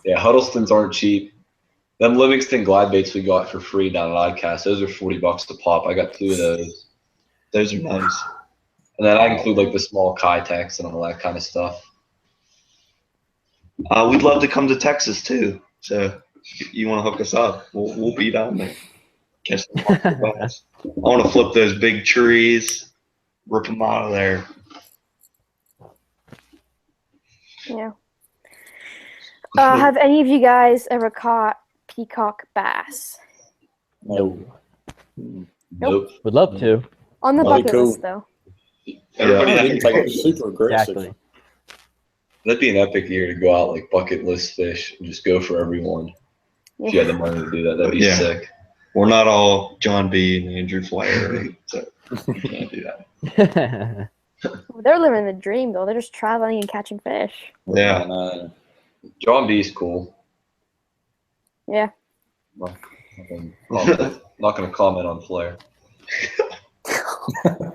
Yeah, Huddlestons aren't cheap. Them Livingston glide baits we got for free down at ICAST, those are $40 a pop. I got 2 of those. Those are nice. And then I include like the small Kitex and all that kind of stuff. We'd love to come to Texas too. So if you want to hook us up, we'll be down there. Catch the monster bass. I want to flip those big trees, rip them out of there. Yeah. Have any of you guys ever caught peacock bass? No. Nope. Would love to. On the That'd be bucket cool. list, though. Everybody Yeah, it's like super aggressive. Exactly. That'd be an epic year to go out like bucket list fish and just go for everyone. Yeah. If you had the money to do that, that'd be sick. We're not all John B. and Andrew Flair, so we can't do that. They're living the dream though. They're just traveling and catching fish. Yeah. John B's cool. Yeah. Not gonna comment on Flair.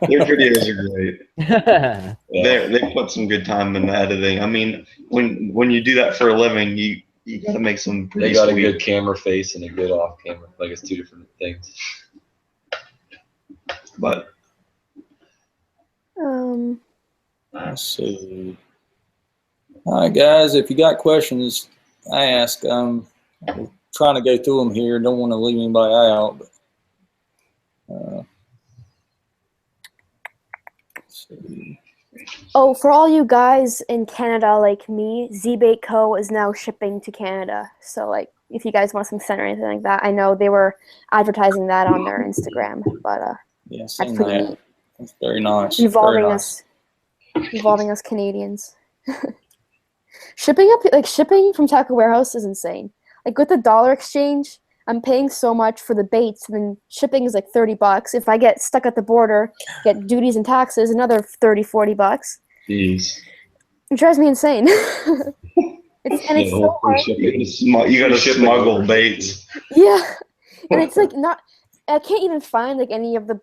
Their videos are great. Yeah. They put some good time in the editing. I mean, when you do that for a living, you gotta make some pretty They got sweet. a good camera face and a good off camera. Like it's two different things. But Let's see. All right, guys, if you got questions, ask. I'm trying to go through them here. Don't want to leave anybody out. But, let's see. Oh, for all you guys in Canada like me, Z-Bait Co. is now shipping to Canada. So, like, if you guys want some scent or anything like that, I know they were advertising that on their Instagram. But Yeah, that's seen pretty that. neat. That's very nice. Involving Very nice. us Canadians. Shipping from Tackle Warehouse is insane. Like with the dollar exchange, I'm paying so much for the baits, and then shipping is like $30. If I get stuck at the border, get duties and taxes, another $30-40. jeez. It drives me insane. It's so hard. You gotta smuggle baits. Yeah, and it's like not. I can't even find like any of the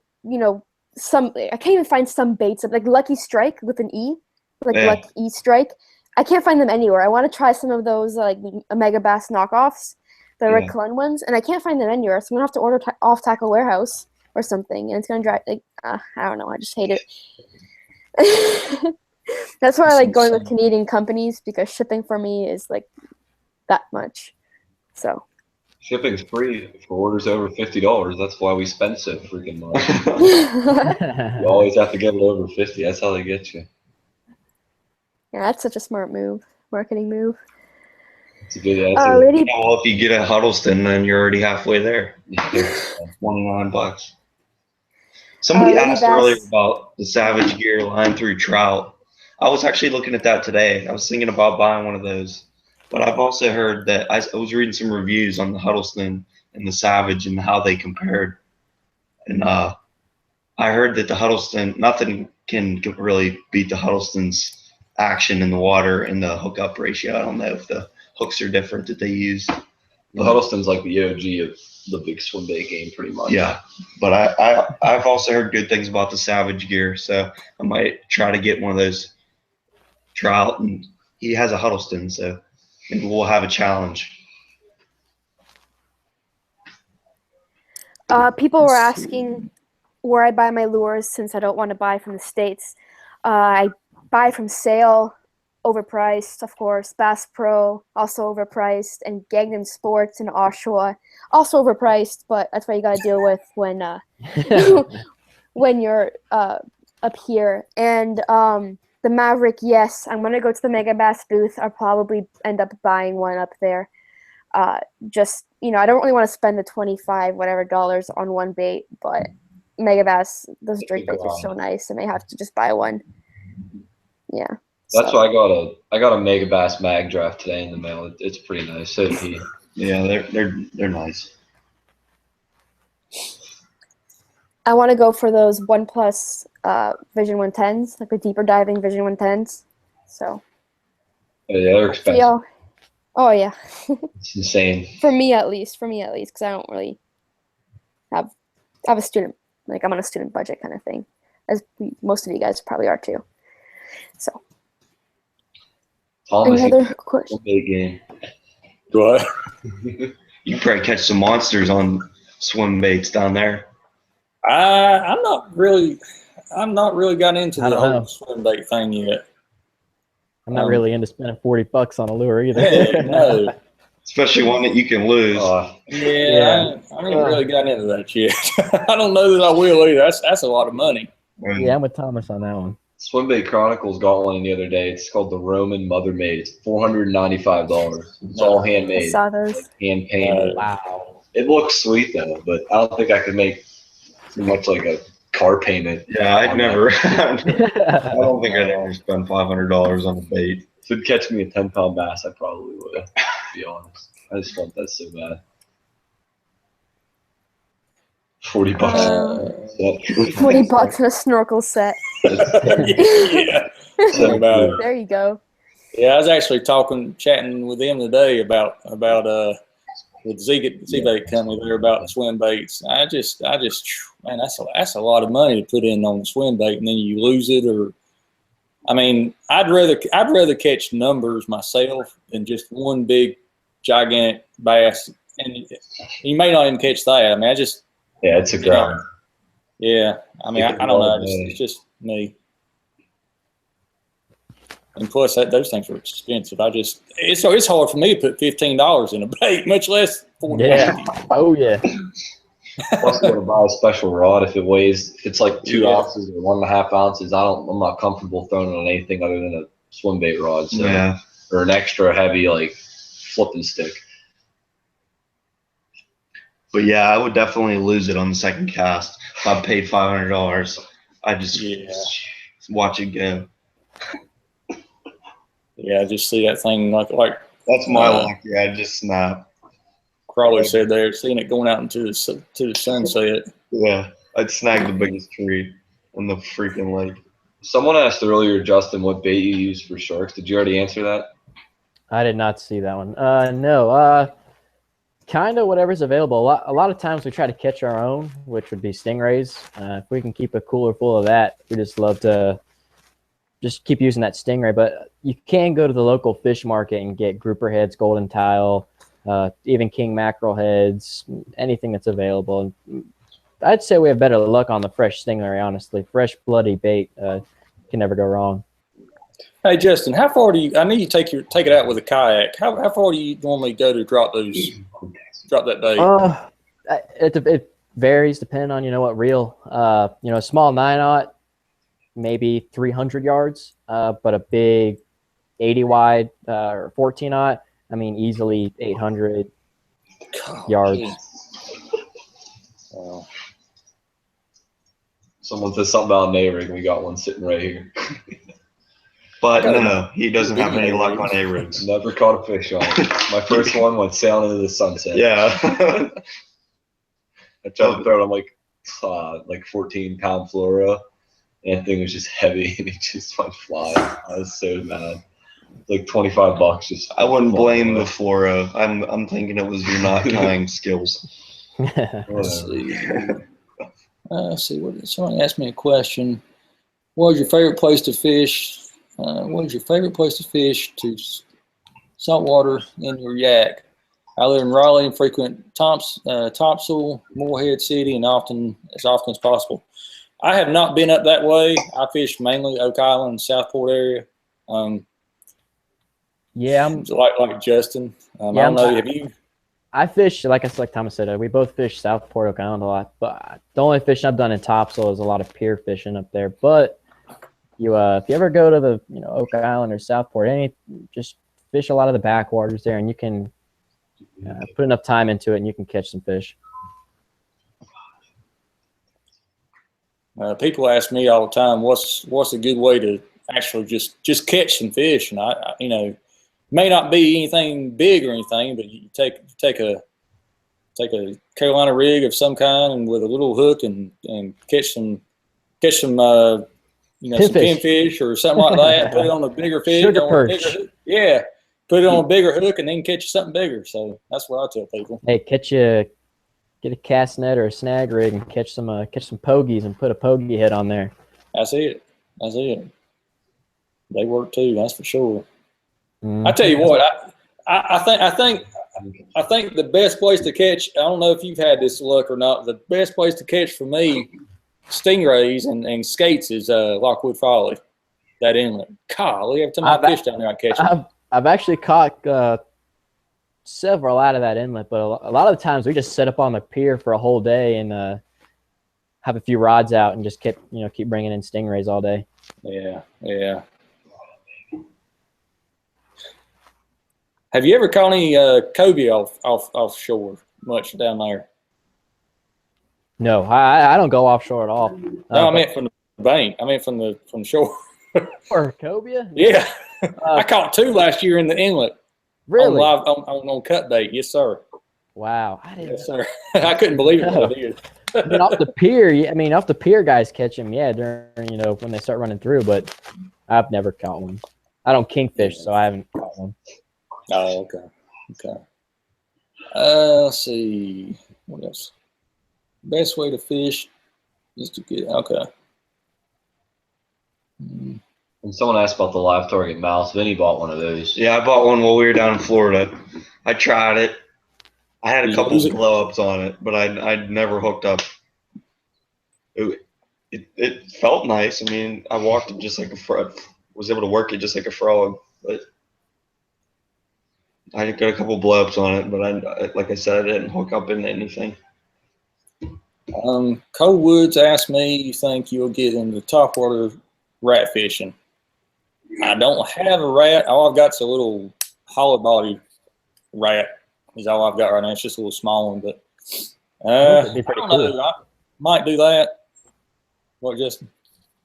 I can't even find some baits like Lucky Strike with an E, like Yeah. Lucky E Strike. I can't find them anywhere. I want to try some of those like Mega Bass knockoffs, the Red Cullen ones, and I can't find them anywhere. So I'm gonna have to order off Tackle Warehouse or something, and it's gonna drive like I don't know. I just hate it. That's why I like going with Canadian companies, because shipping for me is like that much. So Shipping's free for orders over $50. That's why we spend so freaking much. You always have to get it over 50. That's how they get you. yeah, that's such a smart marketing move. It's a good Lady, Well, if you get a Huddleston, then you're already halfway there. $29. Somebody asked LadyBass. earlier about the Savage Gear line through trout. I was actually looking at that today. I was thinking about buying one of those, but I've also heard that I was reading some reviews on the Huddleston and the Savage and how they compared. And I heard that the Huddleston, nothing can really beat the Huddleston's action in the water and the hookup ratio. I don't know if the hooks are different that they use. The Huddleston's like the OG of the big swim bait game, pretty much. Yeah, but I've also heard good things about the Savage Gear, so I might try to get one of those trout. And he has a Huddleston, so maybe we'll have a challenge. people were asking where I buy my lures since I don't want to buy from the States. I buy from Sale, overpriced, of course. Bass Pro, also overpriced. And Gagnon Sports in Oshawa, also overpriced, but that's what you got to deal with when when you're up here. And the Maverick, yes, I'm going to go to the Mega Bass booth. I'll probably end up buying one up there. Just, I don't really want to spend the $25 on one bait, but Mega Bass, those drink baits are so nice. I may have to just buy one. Yeah. That's why I got a Mega Bass mag draft today in the mail. It's pretty nice. So did he. Yeah, they're nice. I want to go for those OnePlus Vision 110s, like the deeper diving Vision 110s. So. Yeah, they're expensive. Oh yeah. It's insane. For me at least, because I don't really have a student, like I'm on a student budget kind of thing, as most of you guys probably are too. So. Thomas, any other question? Big game. What? You probably catch some monsters on swim baits down there. I'm not really got into I the don't know. whole swim bait thing yet. I'm not really into spending $40 on a lure either. Yeah, no. Especially one that you can lose. Yeah. I ain't really gotten into that yet. I don't know that I will either. That's a lot of money. Yeah, I'm with Thomas on that one. Swimbait Chronicles got one the other day. It's called the Roman Mother Made. It's $495. It's all handmade. I saw those. Like hand painted. Wow. It looks sweet though, but I don't think I could make too much like a car payment. Yeah, I'd never. I don't think I'd ever spend $500 on a bait. If it'd catch me a 10-pound bass, I probably would. To be honest, I just want that so bad. $40. 40 bucks and a snorkel set. Yeah. So About it. There you go. Yeah, I was actually chatting with them today about with Swimbait company there about swim baits. I just, man, that's a lot of money to put in on the swim bait, and then you lose it. Or, I mean, I'd rather catch numbers myself than just one big gigantic bass, and you may not even catch that. I mean, yeah, it's a grind. Yeah, I mean, I don't know. It's just me. And plus, those things are expensive. It's hard for me to put $15 in a bait, much less $40. Yeah. Oh yeah. Plus, you gotta buy a special rod if it's like 2 ounces or 1.5 ounces. I'm not comfortable throwing it on anything other than a swim bait rod. So, Yeah. or an extra heavy like flipping stick. But yeah, I would definitely lose it on the second cast. If I paid $500, I just watch it go. Yeah, I just see that thing like That's my luck. Yeah, I just snap. Crawley said there, seeing it going out into the sunset. Yeah, I'd snag the biggest tree in the freaking lake. Someone asked earlier, Justin, what bait you use for sharks. Did you already answer that? I did not see that one. No. Kind of whatever's available. A lot of times we try to catch our own, which would be stingrays. If we can keep a cooler full of that, we just love to just keep using that stingray. But you can go to the local fish market and get grouper heads, golden tile, even king mackerel heads, anything that's available. And I'd say we have better luck on the fresh stingray, honestly. Fresh, bloody bait can never go wrong. Hey Justin, how far do you? I know you take it out with a kayak. How far do you normally go to drop that bait? It varies depending on what reel. A small 9/0, maybe 300 yards. But a big 80 wide or 14/0, I mean easily 800 yards. Someone said something about an A-rig. We got one sitting right here. But no, he doesn't have any luck on A-rigs. Never caught a fish on it. My first one went sailing into the sunset. Yeah. I tried to throw it on like 14-pound fluoro, and that thing was just heavy, and it just went flying. I was so mad. Like $25 just. I wouldn't blame the fluoro. I'm thinking it was your not tying skills. Let's see. Somebody asked me a question. What was your favorite place to fish? What is your favorite place to fish to saltwater in your yak? I live in Raleigh and frequent Topsail, Moorhead City, and as often as possible. I have not been up that way. I fish mainly Oak Island, Southport area. Yeah, I'm like Justin. I don't know. Have you? I fish like Thomas said. We both fish Southport, Oak Island a lot. But the only fishing I've done in Topsail is a lot of pier fishing up there. But if you ever go to the Oak Island or Southport, just fish a lot of the backwaters there, and you can put enough time into it, and you can catch some fish. People ask me all the time, what's a good way to actually just catch some fish? And I may not be anything big or anything, but you take a Carolina rig of some kind and with a little hook and catch some some pinfish or something like that. Put it on a bigger fish. Sugar perch. Put it on a bigger hook and then catch something bigger. So that's what I tell people. Hey, get a cast net or a snag rig and catch some pogies and put a pogie head on there. That's it. They work too. That's for sure. Mm-hmm. I tell you what, I think the best place to catch. I don't know if you've had this luck or not. The best place to catch for me, stingrays and skates is Lockwood Folly, that inlet. Golly, every time I fish down there, I catch them. I've actually caught several out of that inlet, but a lot of the times we just set up on the pier for a whole day and have a few rods out and just keep bringing in stingrays all day. Yeah. Have you ever caught any cobia offshore much down there? No, I don't go offshore at all. No, I meant from the bank. I meant from the shore. Or cobia? Yeah. I caught 2 last year in the inlet. Really? On cut bait. Yes, sir. Wow. I didn't. Yes, sir. I couldn't believe it when I did. I mean, off the pier. I mean, off the pier, guys catch them. Yeah, during when they start running through. But I've never caught one. I don't kingfish, so I haven't caught one. Oh, okay. Okay. Let's see. What else? Best way to fish is to get okay. And someone asked about the live target mouse. Vinny bought one of those. Yeah, I bought one while we were down in Florida. I tried it. I had a couple of blow ups on it, but I never hooked up. It felt nice. I mean, I walked it just like a frog. Was able to work it just like a frog, but I got a couple blow ups on it. But I like I said, I didn't hook up into anything. Cole Woods asked me, "You think you'll get into topwater rat fishing?" I don't have a rat. All I've got's a little hollow body rat. Is all I've got right now. It's just a little small one, but That'd be pretty I don't cool. know. I might do that. What, Justin?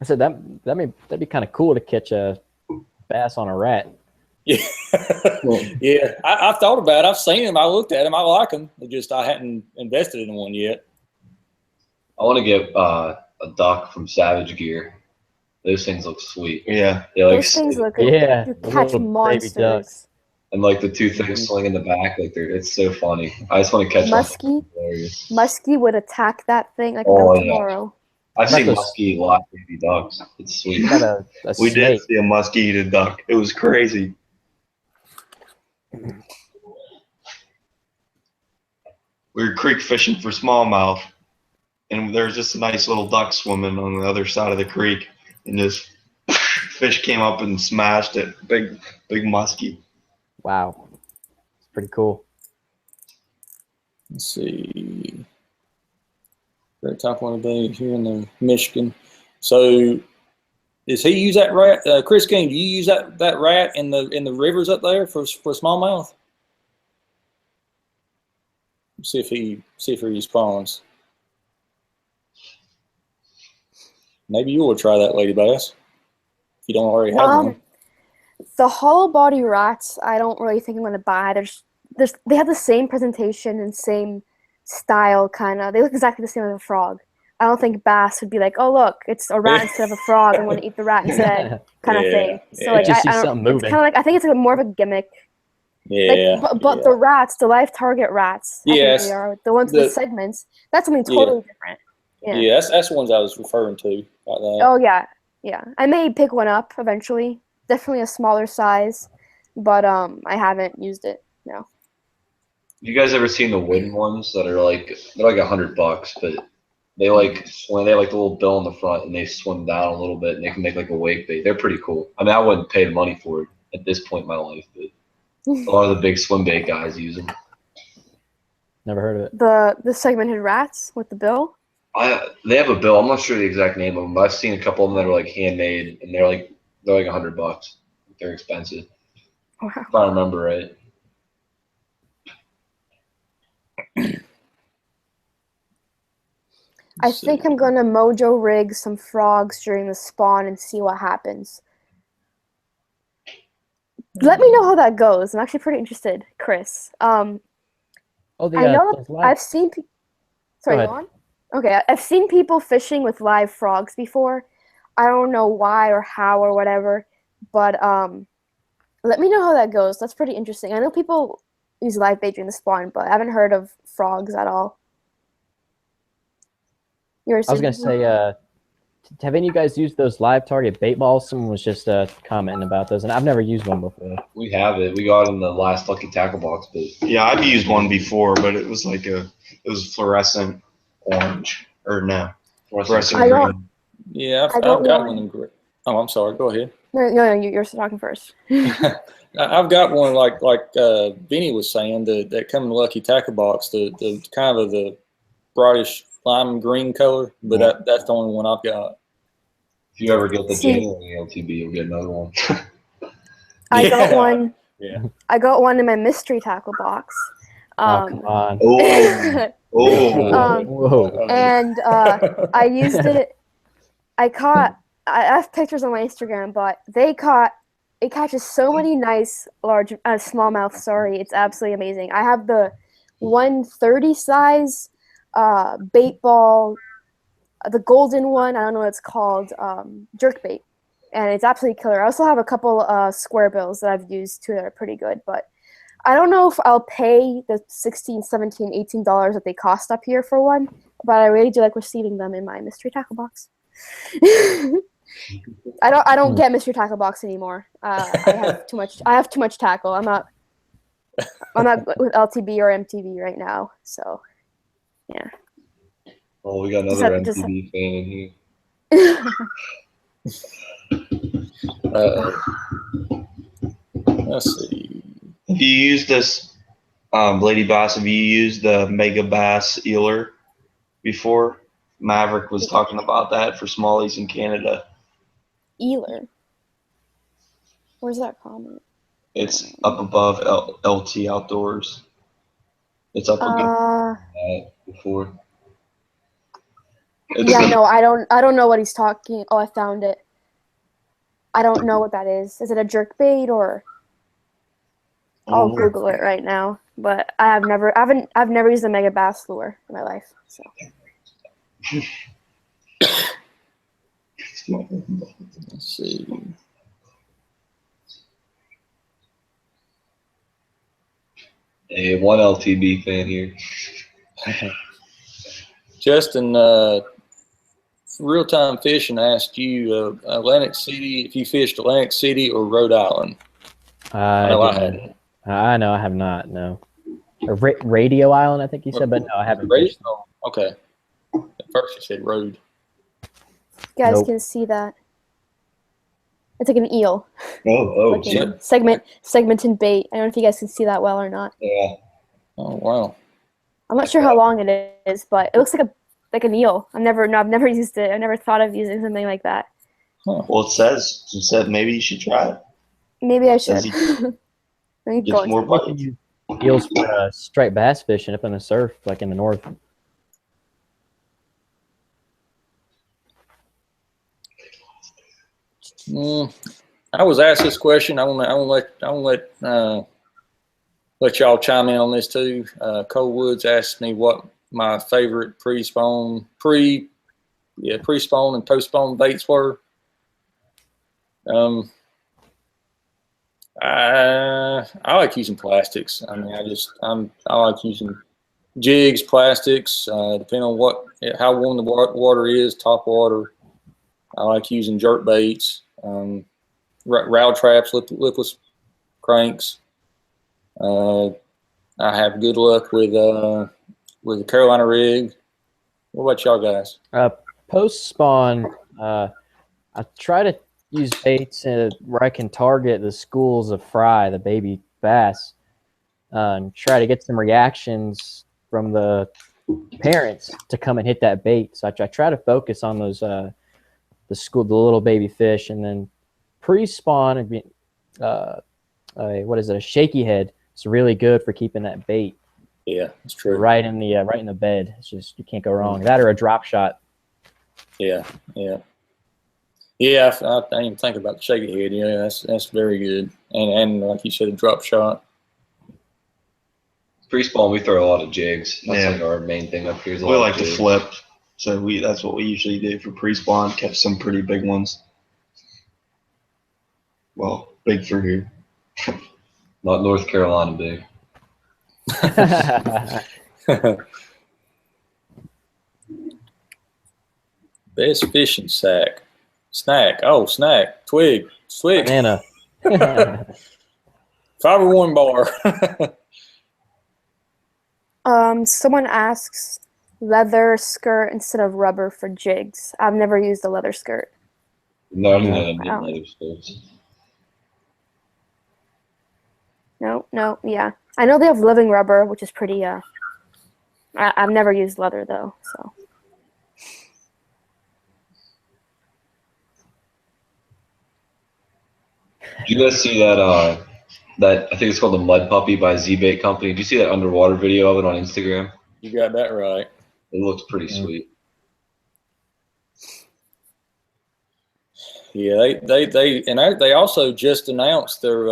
I said that'd be kind of cool to catch a bass on a rat. Yeah, yeah. I've thought about it. I've seen them. I looked at them. I like them. I hadn't invested in one yet. I want to get a duck from Savage Gear. Those things look sweet. Yeah, Those things look good. Yeah, You the catch little baby monsters. ducks. And like the 2 things swing in the back, like it's so funny. I just want to catch Muskie. Muskie would attack that thing like Oh, no yeah. tomorrow. I've seen Those- muskie eat live baby ducks. It's sweet. Got a we snake. did see a muskie eat a duck. It was crazy. We were creek fishing for smallmouth, and there was just a nice little duck swimming on the other side of the creek, and this fish came up and smashed it. Big muskie. Wow, it's pretty cool. Let's see. Very top one today here in the Michigan. So, does he use that rat? Chris King, do you use that rat in the rivers up there for smallmouth? See if he responds. Maybe you will try that, LadyBass, if you don't already have one. The hollow body rats, I don't really think I'm going to buy. They have the same presentation and same style, kind of. They look exactly the same as a frog. I don't think bass would be like, oh look, it's a rat instead of a frog. I'm going to eat the rat instead, kind of thing. So like, Just see I don't. something It's moving. kind of like I think it's like more of a gimmick. Yeah. Like, but the rats, the live target rats, I think they are the ones with the segments. That's something totally different. Yeah, that's the ones I was referring to. Like that. Oh yeah. I may pick one up eventually. Definitely a smaller size, but I haven't used it. No. You guys ever seen the wooden ones that are they're like $100, but they like swim. They have like the little bill in the front, and they swim down a little bit, and they can make like a wake bait. They're pretty cool. I mean, I wouldn't pay the money for it at this point in my life, but a lot of the big swim bait guys use them. Never heard of it. The segmented rats with the bill. They have a bill. I'm not sure the exact name of them, but I've seen a couple of them that are like handmade, and they're like $100. They're expensive. Wow. If I remember right. I think I'm gonna mojo rig some frogs during the spawn and see what happens. Let me know how that goes. I'm actually pretty interested, Chris. I know I've seen. Sorry, go on. Okay, I've seen people fishing with live frogs before. I don't know why or how or whatever, but let me know how that goes. That's pretty interesting. I know people use live bait during the spawn, but I haven't heard of frogs at all. I was going to say, have any of you guys used those live target bait balls? Someone was just commenting about those, and I've never used one before. We have it. We got it in the last Lucky Tackle Box, but Yeah, I've used one before, but it was like it was fluorescent orange or no, fluorescent green. Yeah, I've got one in gray. Oh, I'm sorry. Go ahead. No, you're talking first. I've got one like Vinny was saying that come in the Lucky Tackle Box, the kind of the brightish lime green color, but that's the only one I've got. if you ever get the January LTB, you'll get another one. I got one. Yeah. I got one in my mystery tackle box. Oh, come on. Whoa. And I used it. I have pictures on my Instagram, but it catches so many nice large smallmouth. Sorry, it's absolutely amazing. I have the 130 size bait ball, the golden one. I don't know what it's called, jerk bait, and it's absolutely killer. I also have a couple square bills that I've used too that are pretty good, but I don't know if I'll pay the $16, $17, $18 that they cost up here for one, but I really do like receiving them in my mystery tackle box. I don't get mystery tackle box anymore. I have too much tackle. I'm not with LTB or MTB right now. So yeah. Oh, we got another MTB fan in here. Let's see. Have you used this, LadyBass? Have you used the Mega Bass Eeler before? Maverick was talking about that for smallies in Canada. Eeler. Where's that comment? It's up above LT Outdoors. It's up against before. No, I don't know what he's talking. Oh, I found it. I don't know what that is. Is it a jerk bait or? I'll Google it right now. But I've never used a Mega Bass lure in my life. So. Let's see. Hey, one LTB fan here. Justin, Real Time Fishing asked you Atlantic City, if you fished Atlantic City or Rhode Island. I know I have not. No. Or Radio Island, I think you said, but no, I haven't. Radio? Okay. At first you said road. You guys can see that. It's like an eel. Yeah. Segmented bait. I don't know if you guys can see that well or not. Yeah. Oh wow. I'm not sure how long it is, but it looks like an eel. I've never used it. I've never thought of using something like that. Huh. Well, it said maybe you should try it. Maybe I should. Gets more bites. Eels for striped bass fishing up in the surf, like in the north. I was asked this question. I want to let y'all chime in on this too. Cole Woods asked me what my favorite pre-spawn and post-spawn baits were. I like using plastics. I mean, I like using jigs, plastics, depending on how warm the water is, top water. I like using jerk baits, route traps, lipless cranks. I have good luck with the Carolina rig. What about y'all guys? Post spawn, I try to use baits where I can target the schools of fry, the baby bass, and try to get some reactions from the parents to come and hit that bait. So I try to focus on those the little baby fish, and then pre-spawn, what is it? A shaky head. It's really good for keeping that bait. Yeah, that's true. Right in the bed. It's just, you can't go wrong. That or a drop shot. Yeah. I didn't even think about the shaky head. Yeah, that's very good. And like you said, a drop shot. Pre-spawn, we throw a lot of jigs. That's like our main thing up here. We like to flip, so that's what we usually do for pre-spawn. Catch some pretty big ones. Well, big for here. Not North Carolina big. Best fishing snack. Twig. Banana. 501 bar. Someone asks leather skirt instead of rubber for jigs. I've never used a leather skirt. No, I didn't get leather skirts. No, yeah. I know they have living rubber, which is pretty, I've never used leather, though, so. Did you guys see that that I think it's called the Mud Puppy by Z-Bait Company. Did you see that underwater video of it on Instagram? You got that right. It looks pretty sweet. Yeah, they also just announced their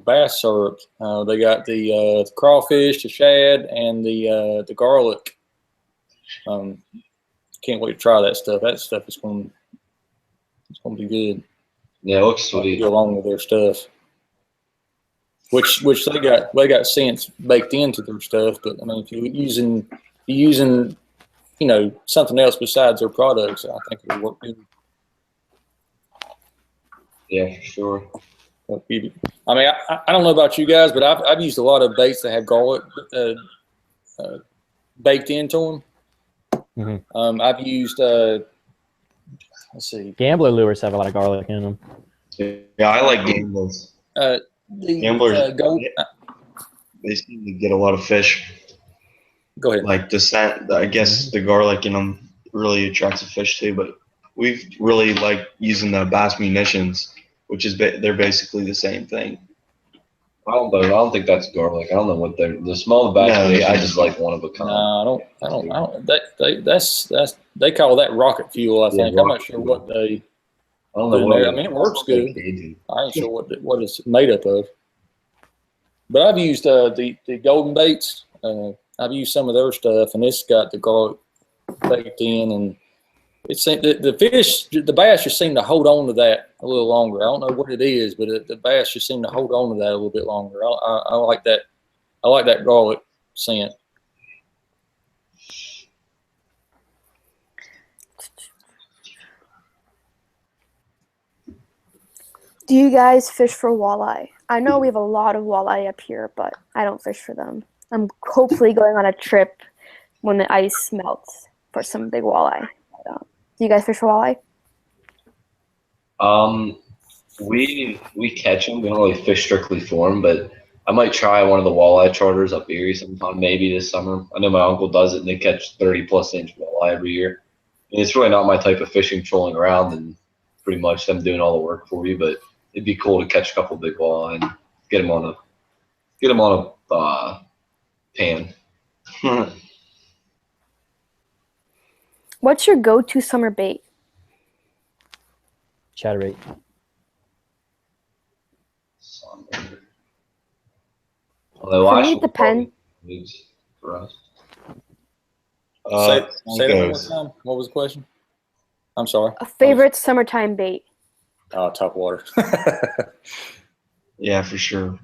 bass syrup. They got the crawfish, the shad, and the garlic. Can't wait to try that stuff. That stuff is going to be good. Yeah, it looks sweet. Go along with their stuff, which they got scents baked into their stuff. But I mean, if you're using something else besides their products, I think it'll work good. Yeah, for sure. I mean, I don't know about you guys, but I've used a lot of baits that have garlic baked into them. Mm-hmm. I've used let's see, Gambler lures have a lot of garlic in them. Yeah, I like gamblers. Gamblers, gold. they seem to get a lot of fish. Go ahead. Like the scent, I guess the garlic in them really attracts the fish too. But we've really liked using the Bass Munitions, which is they're basically the same thing. I don't think that's garlic. I don't know what the smell of the bass. No, I just like one of a kind. No, I don't. They call that rocket fuel. I think. I'm not sure what they. I don't know what I mean, it works good. I ain't sure what it's made up of. But I've used the golden baits. I've used some of their stuff, and it's got the garlic baked in, and it's the fish, the bass just seem to hold on to that a little longer. I don't know what it is, but the bass just seem to hold on to that a little bit longer. I like that. I like that garlic scent. Do you guys fish for walleye? I know we have a lot of walleye up here, but I don't fish for them. I'm hopefully going on a trip when the ice melts for some big walleye. Do you guys fish for walleye? We catch them. We don't really fish strictly for them, but I might try one of the walleye charters up Erie sometime, maybe this summer. I know my uncle does it, and they catch 30+ inch walleye every year. And it's really not my type of fishing, trolling around and pretty much them doing all the work for you, but it'd be cool to catch a couple big walleye and get them on a pan. What's your go-to summer bait? Chatterbait. For me, it depends. For us. Say that one more time. What was the question? I'm sorry. A favorite summertime bait? Top water. Yeah, for sure.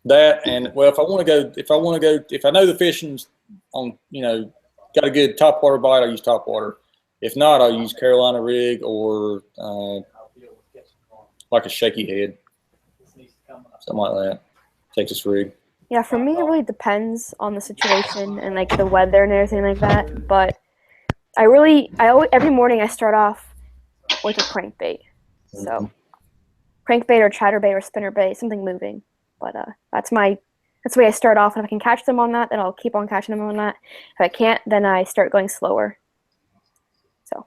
That, and well, if I know the fishing's on, got a good top water bite, I'll use top water. If not, I'll use Carolina rig or like a shaky head, something like that. Texas rig. Yeah, for me, it really depends on the situation and like the weather and everything like that. But every morning I start off with a crankbait. So crankbait or chatterbait or spinnerbait, something moving. But that's the way I start off. And if I can catch them on that, then I'll keep on catching them on that. If I can't, then I start going slower. So.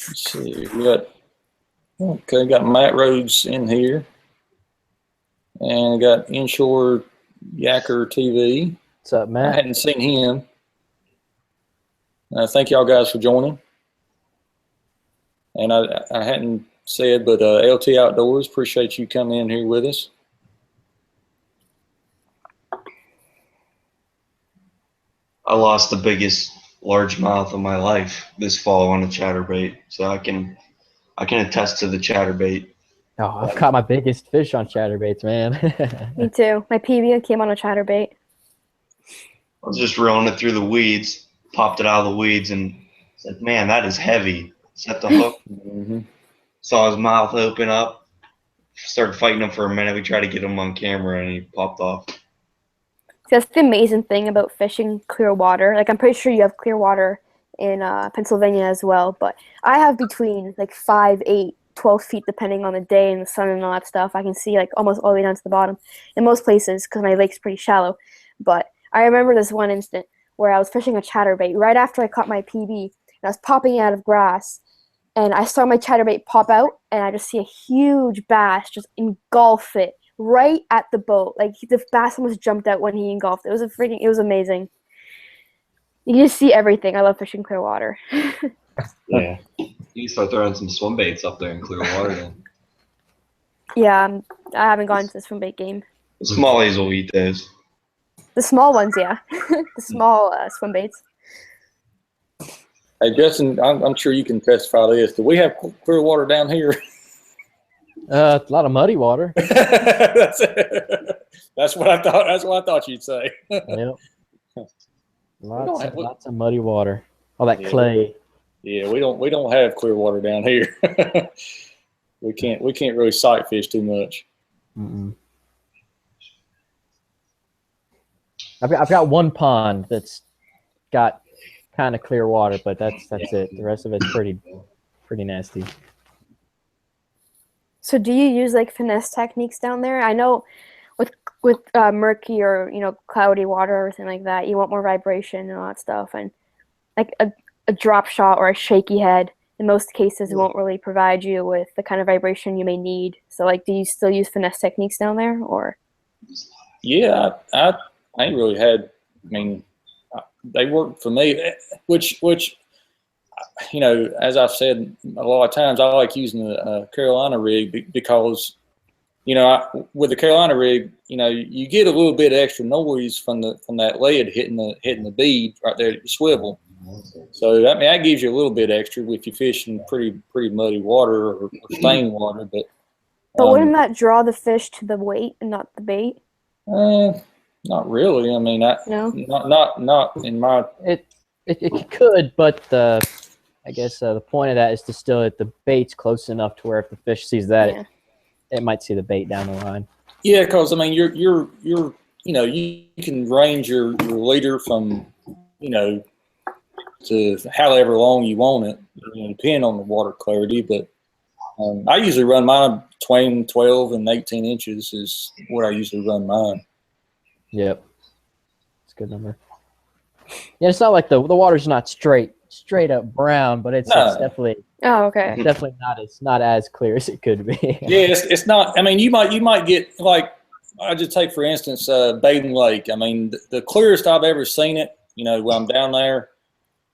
Let's see. We got Matt Rhodes in here. And we got Inshore Yacker TV. What's up, Matt? I hadn't seen him. Thank y'all guys for joining. And I hadn't said, but LT Outdoors, appreciate you coming in here with us. I lost the biggest largemouth of my life this fall on a chatterbait, so I can attest to the chatterbait. Oh, I've caught my biggest fish on chatterbaits, man. Me too. My PB came on a chatterbait. I was just reeling it through the weeds, popped it out of the weeds, and said, "Man, that is heavy." Set the hook. Saw his mouth open up. Started fighting him for a minute. We tried to get him on camera, and he popped off. That's the amazing thing about fishing clear water. Like, I'm pretty sure you have clear water in Pennsylvania as well, but I have between like 5, 8, 12 feet depending on the day and the sun and all that stuff. I can see like almost all the way down to the bottom in most places because my lake's pretty shallow. But I remember this one instant where I was fishing a chatterbait right after I caught my PB, and I was popping out of grass, and I saw my chatterbait pop out, and I just see a huge bass just engulf it right at the boat. Like the bass almost jumped out when he engulfed. It was amazing. You can just see everything. I love fishing clear water. Yeah. You start throwing some swim baits up there in clear water then. Yeah, I haven't gone to the swim bait game. Smallies will eat those. The small ones, yeah. The small swim baits. Hey, Justin, I'm sure you can testify to this. Do we have clear water down here? A lot of muddy water. That's what I thought. That's what I thought you'd say. Yep. Lots of muddy water. All that clay. Yeah, we don't have clear water down here. we can't really sight fish too much. Mm-mm. I've got one pond that's got kind of clear water, but that's it. The rest of it's pretty nasty. So do you use like finesse techniques down there? I know with murky or cloudy water or anything like that, you want more vibration and all that stuff, and like a drop shot or a shaky head in most cases won't really provide you with the kind of vibration you may need. So like, do you still use finesse techniques down there, or? Yeah, I ain't really had. I mean, they work for me, which as I've said a lot of times, I like using a Carolina rig because with the Carolina rig, you get a little bit of extra noise from that lead hitting the bead right there at your swivel. So that gives you a little bit extra if you're fishing pretty muddy water or stained water. But wouldn't that draw the fish to the weight and not the bait? Not really. I mean, not in my. It could, but I guess the point of that is to still hit the bait's close enough to where if the fish sees that, it might see the bait down the line. Yeah, because I mean, you can range your leader from to however long you want it, depending on the water clarity. But I usually run mine between 12 and 18 inches is what I usually run mine. Yep, it's a good number. Yeah, it's not like the water's not straight up brown, but it's definitely definitely not as clear as it could be. Yeah, it's not. I mean, you might get like I just take for instance Baden Lake. I mean, the clearest I've ever seen it, when I'm down there,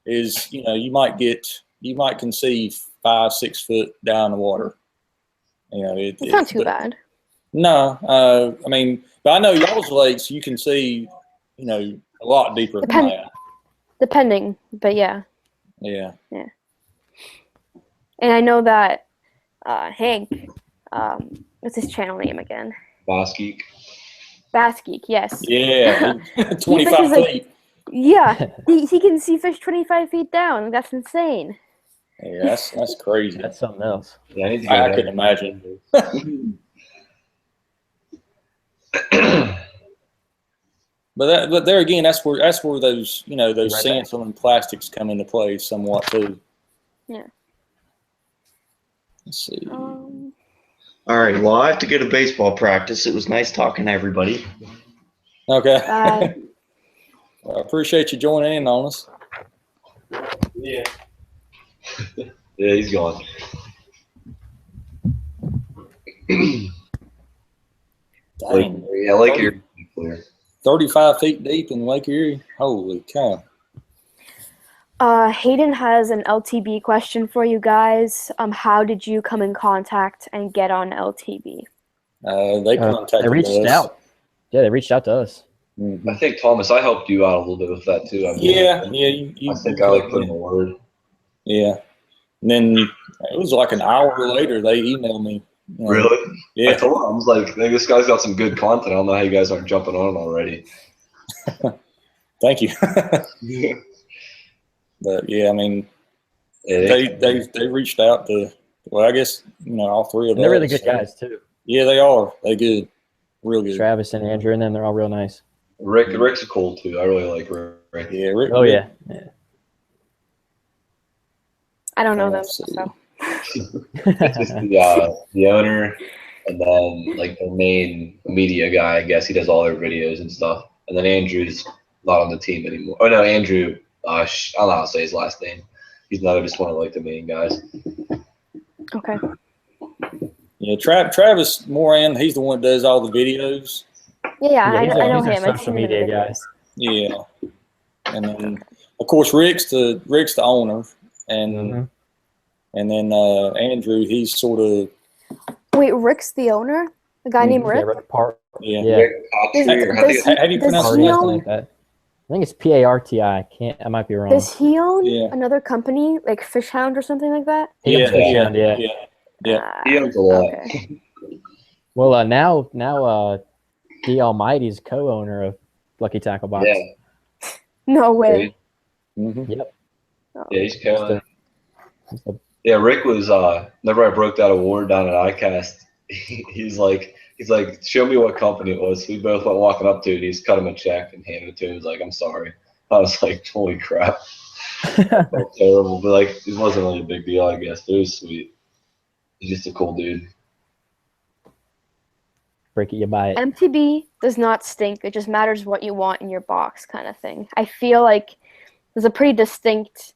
is you might can see 5-6 foot down the water. It's not too bad. No, I mean, but I know y'all's lakes you can see, a lot deeper than that. Depending, but yeah. Yeah. Yeah. And I know that Hank, what's his channel name again? Bass Geek. Bass Geek, yes. Yeah, 25 feet. Yeah, he can see fish 25 feet down. That's insane. Yeah, that's crazy. That's something else. Yeah, I couldn't imagine. But there again, that's where those those sandstone and plastics come into play somewhat too. Yeah. Let's see. All right. Well, I have to go to baseball practice. It was nice talking to everybody. Okay. Well, I appreciate you joining in on us. Yeah. Yeah, he's gone. Dang. Yeah, Lake Erie clear. 35 feet deep in Lake Erie. Holy cow. Hayden has an LTB question for you guys. How did you come in contact and get on LTB? They contacted us. They reached out. Yeah, they reached out to us. Mm-hmm. I think, Thomas, I helped you out a little bit with that too. I think I put in a word. Yeah. And then it was like an hour later they emailed me. Really? Yeah. I told him, I was like, hey, this guy's got some good content. I don't know how you guys aren't jumping on it already. Thank you. But yeah, I mean, they reached out to, well, I guess, all three of them. They're really good guys too. Yeah, they are. They're good. Real good. Travis and Andrew and them, they're all real nice. Rick's cool too. I really like Rick. Yeah, Rick. Oh yeah. I don't know them. So. It's just the owner, and then like the main media guy. I guess he does all their videos and stuff. And then Andrew's not on the team anymore. Oh no, Andrew. I don't know how to say his last name. He's just one of like the main guys. Okay. Yeah, Travis Moran, he's the one that does all the videos. Yeah, I he's know our him. I've social seen him in the media guy. videos. Yeah, and then of course Rick's the owner, and then Andrew, he's sort of. Wait, Rick's the owner? A guy named Rick? Yeah, Rick Park. Yeah. Rick Patry, I think How do you pronounce his last name? I think it's Parti. I might be wrong. Does he own Yeah. another company, like Fish Hound or something like that? He owns Fish Hound, yeah. He owns a lot. Okay. Well, now the Almighty is co-owner of Lucky Tackle Box. Yeah. No way. Mm-hmm. Yep. Yeah, he's killing. He's the- Yeah, Rick was whenever I broke that award down at ICAST, he's like, show me what company it was. So we both went walking up to it. He's cut him a check and handed it to him. He's like, I'm sorry. I was like, holy crap. Felt terrible. But like, it wasn't really a big deal, I guess. It was sweet. He's just a cool dude. Break it, you buy it. MTB does not stink. It just matters what you want in your box, kind of thing. I feel like there's a pretty distinct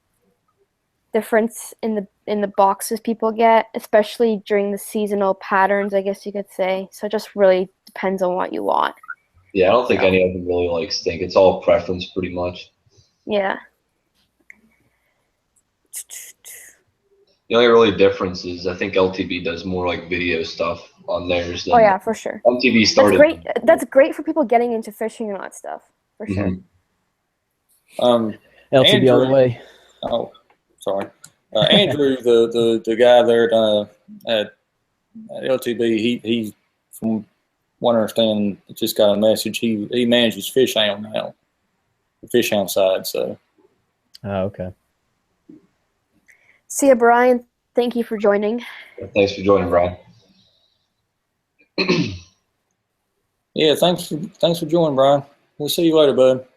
difference in the boxes people get, especially during the seasonal patterns, I guess you could say. So it just really depends on what you want. Yeah, I don't think any of them really like stink. It's all preference pretty much. Yeah. The only really difference is I think LTB does more like video stuff on theirs than Oh yeah, for sure. MTB started. That's great for people getting into fishing and all that stuff, for sure. Mm-hmm. LTB all the Andrew- way. Oh, sorry. Andrew, the guy there at LTB, he from what I understand, just got a message. He manages Fish Hound now, the Fish Hound side. So. Oh, okay. See ya, Brian. Thank you for joining. Thanks for joining, Brian. Yeah, thanks for joining, Brian. We'll see you later, bud.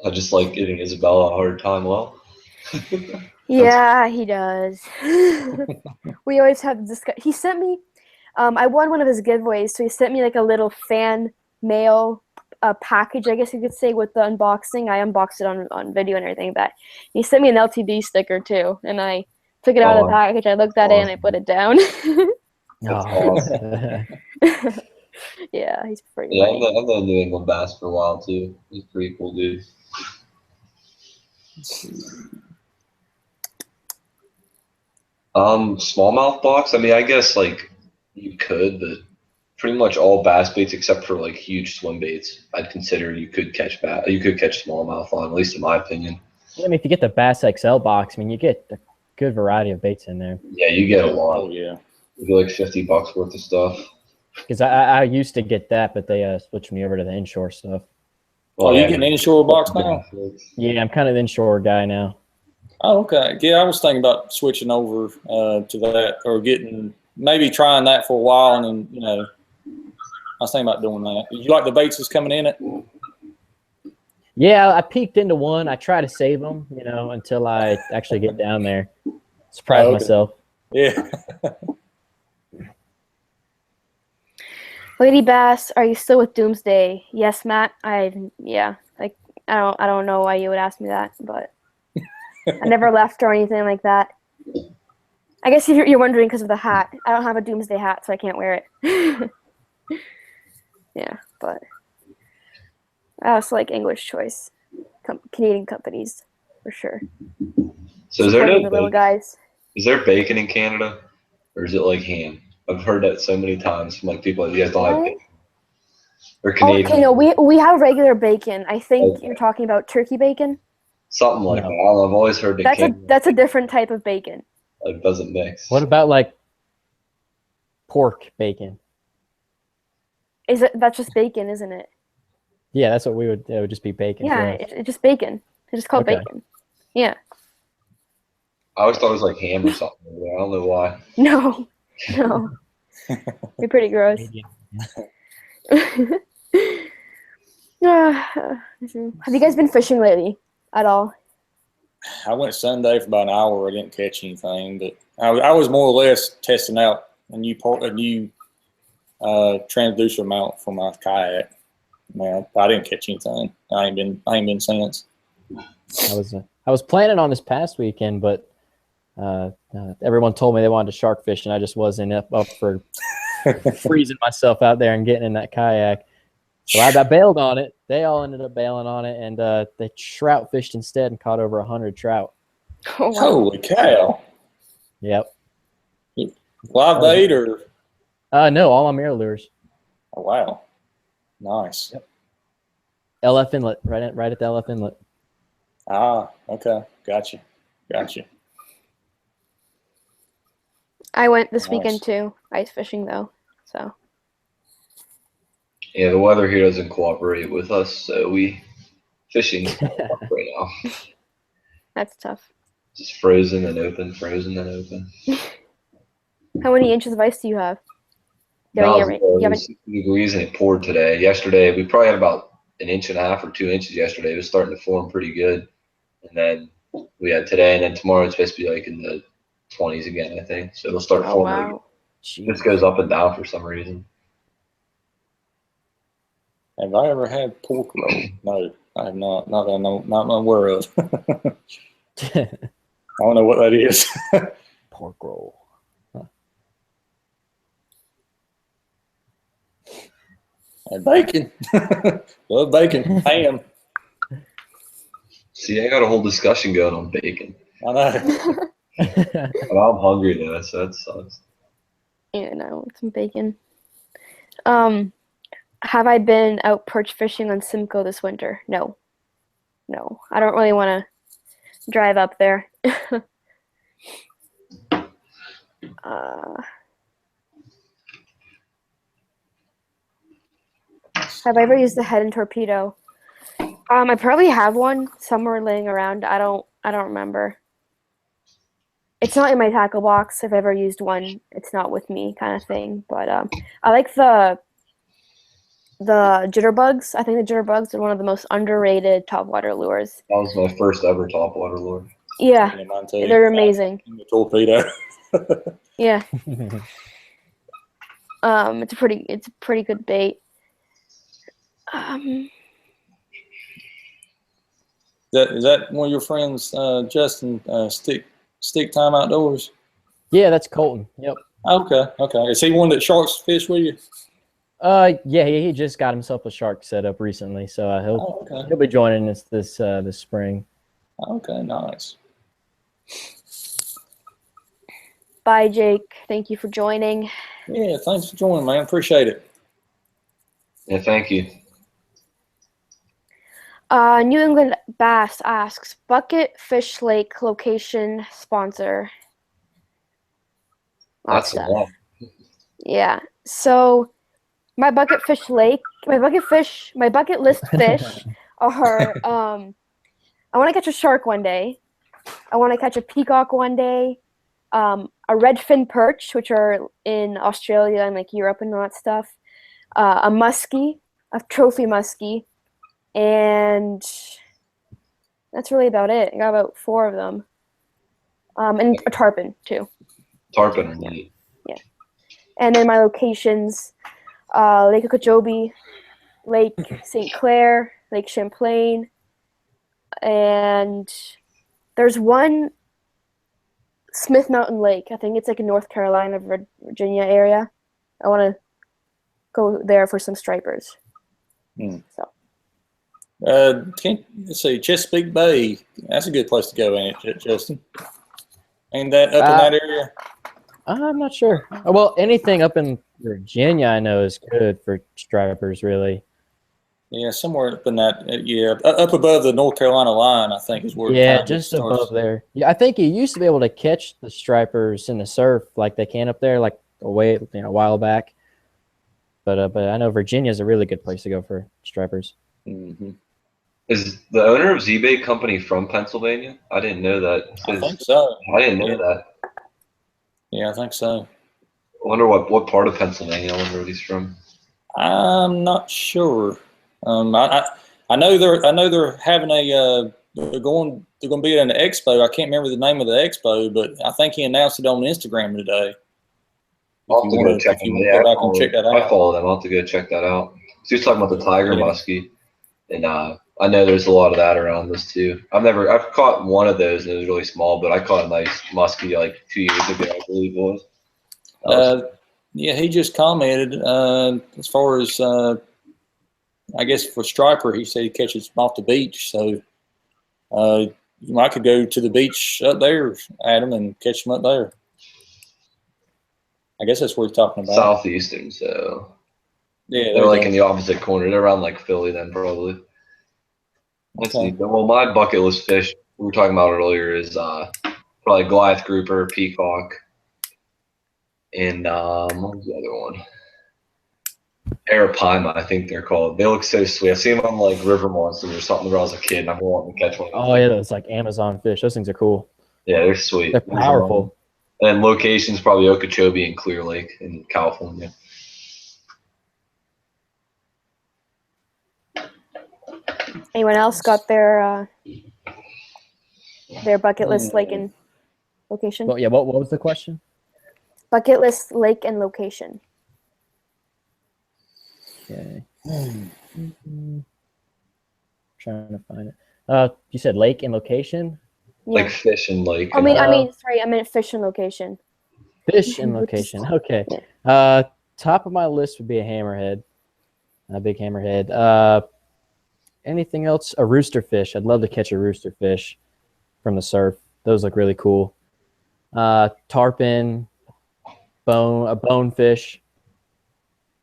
I just like giving Isabella a hard time. Well, Yeah, he does. We always have discuss. He sent me. I won one of his giveaways, so he sent me like a little fan mail package, I guess you could say, with the unboxing. I unboxed it on video and everything. But he sent me an LTD sticker too, and I took it out of the package. I looked at it and I put it down. that's Oh. awesome. Yeah, he's pretty. Yeah, funny. I've known New England Bass for a while too. He's a pretty cool dude. Smallmouth box. I mean, I guess like you could, but pretty much all bass baits except for like huge swim baits, I'd consider you could catch smallmouth on, at least in my opinion. I mean, if you get the Bass XL box, I mean, you get a good variety of baits in there. Yeah, you get a lot. Oh yeah. You get like $50 worth of stuff. Because I used to get that, but they switched me over to the Inshore stuff. Oh, you getting an Inshore box now? Yeah, I'm kind of Inshore guy now. Oh, okay. Yeah, I was thinking about switching over to that, or maybe trying that for a while, and then I was thinking about doing that. You like the baits that's coming in it? Yeah, I peeked into one. I try to save them, until I actually get down there. Surprise myself. Yeah. LadyBass, are you still with Doomsday? Yes, Matt. I don't know why you would ask me that, but I never left or anything like that. I guess if you're wondering because of the hat. I don't have a Doomsday hat, so I can't wear it. Yeah, but I also like English choice, Canadian companies for sure. So is there Supporting no the little bacon? guys? Is there bacon in Canada, or is it like ham? I've heard that so many times from like people that you guys don't like bacon. Or Canadian. Okay, no, we have regular bacon. I think you're talking about turkey bacon. Something like that. I don't know, I've always heard that That's a different type of bacon. like doesn't mix. What about like pork bacon? That's just bacon, isn't it? Yeah, that's what it would just be bacon. Yeah, it's just bacon. It's just called bacon. Yeah. I always thought it was like ham or something. I don't know why. No. You're pretty gross. Have you guys been fishing lately at all? I went Sunday for about an hour. I didn't catch anything, but I was more or less testing out a new transducer mount for my kayak. Man, I didn't catch anything. I ain't been since. I was planning on this past weekend, but Everyone told me they wanted to shark fish, and I just wasn't up for freezing myself out there and getting in that kayak. So I bailed on it. They all ended up bailing on it, and they trout fished instead and caught over 100 trout. Oh, wow. Holy cow! Yep. Live bait or? No, all on mirror lures. Oh, wow. Nice. Yep. LF Inlet, right at the LF Inlet. Ah, okay. Gotcha. I went this Nice. weekend too, ice fishing though. So Yeah, the weather here doesn't cooperate with us, so we fishing right now. that's tough. Just frozen and open, frozen and open. How many inches of ice do you have? Now You it haven't- was 60 degrees and it poured today. Yesterday, we probably had about an inch and a half or 2 inches yesterday. It was starting to form pretty good. And then we had today, and then tomorrow it's supposed to be like in the 20s again, I think. So it'll start Oh forming. wow. It just goes up and down for some reason. Have I ever had pork roll? No, I have not. Not that I know, not aware of. I don't know what that is. Pork roll. And bacon. Love bacon. Ham. See, I got a whole discussion going on bacon. I know. But I'm hungry now, so that sucks. Yeah, no, some bacon. Have I been out perch fishing on Simcoe this winter? No. I don't really want to drive up there. Have I ever used the head and torpedo? I probably have one somewhere laying around. I don't remember. It's not in my tackle box. If I ever used one, it's not with me, kind of thing. But I like the jitterbugs. I think the jitterbugs are one of the most underrated topwater lures. That was my first ever topwater lure. Yeah, Yeah, mine too. they're amazing. The torpedo. Yeah. It's a pretty good bait. Is that one of your friends, Justin, Stick Time Outdoors? Yeah, that's Colton. Yep. Okay. Is he one that sharks fish with you? Yeah, he just got himself a shark set up recently, so he'll be joining us this spring. Okay, nice. Bye, Jake. Thank you for joining. Yeah, thanks for joining, man. Appreciate it. Yeah, thank you. New England Bass asks, Bucket Fish Lake location sponsor. That's a lot. Yeah. So my bucket list fish are I want to catch a shark one day. I want to catch a peacock one day. A redfin perch, which are in Australia and like Europe and all that stuff. A muskie, a trophy muskie. And that's really about it. I got about 4 of them. And a tarpon too. Tarpon are neat. Yeah. And then my locations, Lake Okeechobee, Lake St. Clair, Lake Champlain, and there's one Smith Mountain Lake. I think it's like in North Carolina, Virginia area. I want to go there for some stripers. So. Let's see, Chesapeake Bay. That's a good place to go, ain't it, Justin? Ain't that up in that area? I'm not sure. Well, anything up in Virginia, I know, is good for stripers, really. Yeah, somewhere up in that. Yeah, up above the North Carolina line, I think is where. Yeah, just above there. Yeah, I think you used to be able to catch the stripers in the surf like they can up there, like a while back. But I know Virginia is a really good place to go for stripers. Mm-hmm. Is the owner of Z-Bait Company from Pennsylvania? I didn't know that. I think so. I didn't know that. Yeah, I think so. I wonder what part of Pennsylvania. I wonder what he's from. I'm not sure. I know they're having they're going to be at an expo. I can't remember the name of the expo, but I think he announced it on Instagram today. I'll have to go check them out. Go back and check that out. I follow them. I'll have to go check that out. So he was talking about the tiger muskie, and I know there's a lot of that around us too. I've caught one of those and it was really small, but I caught a nice muskie like 2 years ago, I believe it was. Yeah, he just commented as far as I guess for striper, he said he catches them off the beach. So I could go to the beach up there, Adam, and catch them up there. I guess that's what he's talking about. Southeastern, so yeah, they're like in the opposite corner. They're around like Philly then probably. Let's see. Well, my bucket list fish we were talking about earlier is probably Goliath grouper, peacock, and what was the other one? Arapaima, I think they're called. They look so sweet. I see them on like River Monsters or something when I was a kid, and I've been wanting to catch one. Oh yeah, those like Amazon fish. Those things are cool. Yeah, they're sweet. They're powerful. And locations probably Okeechobee and Clear Lake in California. Anyone else got their bucket list lake and location? Well, yeah. What was the question? Bucket list lake and location. Okay. Trying to find it. You said lake and location? Like fish and lake. I meant fish and location. Fish and location. Okay. Top of my list would be a hammerhead, a big hammerhead. Anything else? A rooster fish. I'd love to catch a rooster fish from the surf. Those look really cool. Tarpon, a bonefish.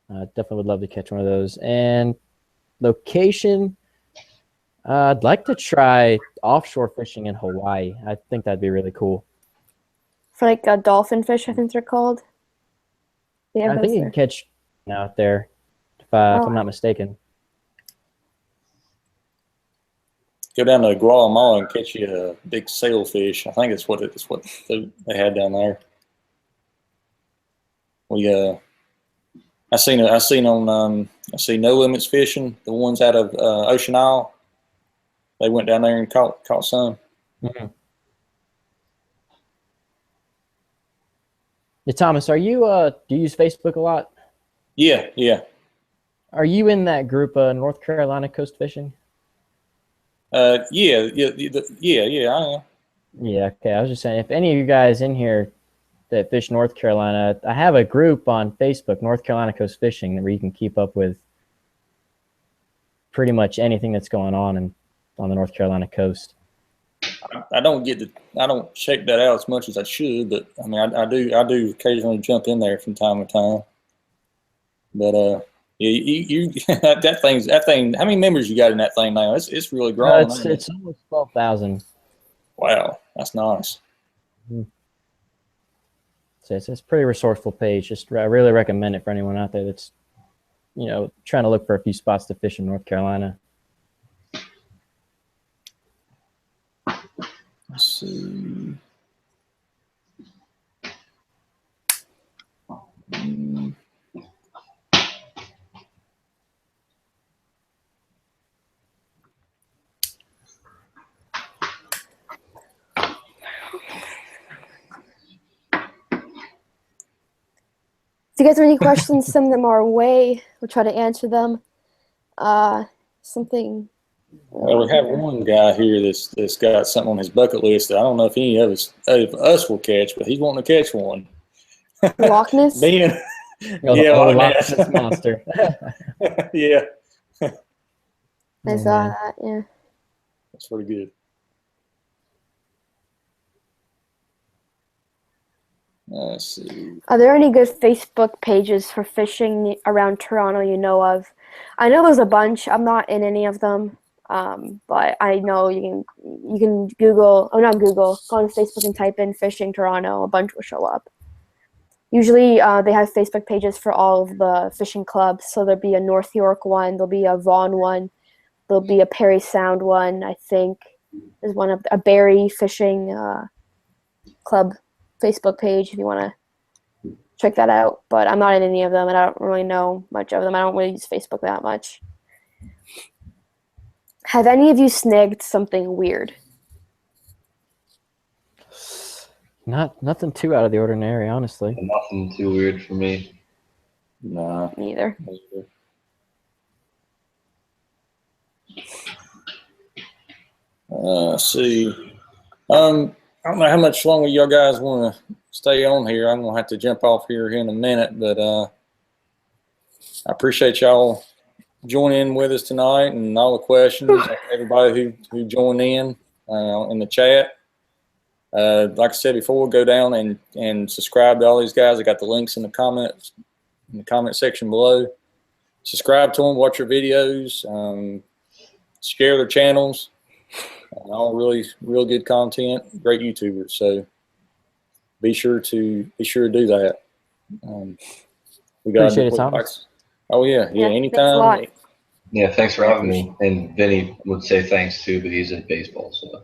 Definitely would love to catch one of those. And location, I'd like to try offshore fishing in Hawaii. I think that'd be really cool. For like a dolphin fish, I think they're called. I think you can catch out there, if I'm not mistaken. Go down to Guatemala and catch you a big sailfish. I think it's what they had down there. I see No Limits Fishing, the ones out of Ocean Isle. They went down there and caught some. Mm-hmm. Yeah, Thomas, do you use Facebook a lot? Yeah. Are you in that group, North Carolina Coast Fishing? Yeah, I am. Yeah, okay. I was just saying, if any of you guys in here that fish North Carolina, I have a group on Facebook, North Carolina Coast Fishing, where you can keep up with pretty much anything that's going on the North Carolina coast. I don't check that out as much as I should, but I mean, I do occasionally jump in there from time to time. But yeah, you that thing. How many members you got in that thing now? It's really grown. It's almost 12,000. Wow, that's nice. Mm-hmm. So it's a pretty resourceful page. I really recommend it for anyone out there that's trying to look for a few spots to fish in North Carolina. Let's see. If you guys have any questions, send them our way. We'll try to answer them. Something. Well, we have one guy here that's got something on his bucket list that I don't know if any of us will catch, but he's wanting to catch one. Loch Ness? Yeah, Loch Ness monster. Yeah. I saw that, yeah. That's pretty good. Let's see. Are there any good Facebook pages for fishing around Toronto you know of? I know there's a bunch. I'm not in any of them, but I know you can Google. Oh, not Google. Go on Facebook and type in fishing Toronto. A bunch will show up. Usually, they have Facebook pages for all of the fishing clubs. So there'll be a North York one. There'll be a Vaughan one. There'll be a Perry Sound one. I think there's one of a Barrie Fishing Club Facebook page if you want to check that out. But I'm not in any of them, and I don't really know much of them. I don't really use Facebook that much. Have any of you snagged something weird? Nothing too out of the ordinary, honestly. Nothing too weird for me. Nah. Neither. Let's see. I don't know how much longer y'all guys want to stay on here. I'm gonna have to jump off here in a minute, but I appreciate y'all joining in with us tonight and all the questions. Everybody who joined in the chat. Like I said before, go down and subscribe to all these guys. I got the links in the comment section below. Subscribe to them, watch their videos, share their channels. All really real good content, great YouTubers. So be sure to do that. We got Appreciate it, Thomas. Oh yeah, anytime. Yeah, thanks for having me. And Vinny would say thanks too, but he's in baseball, so.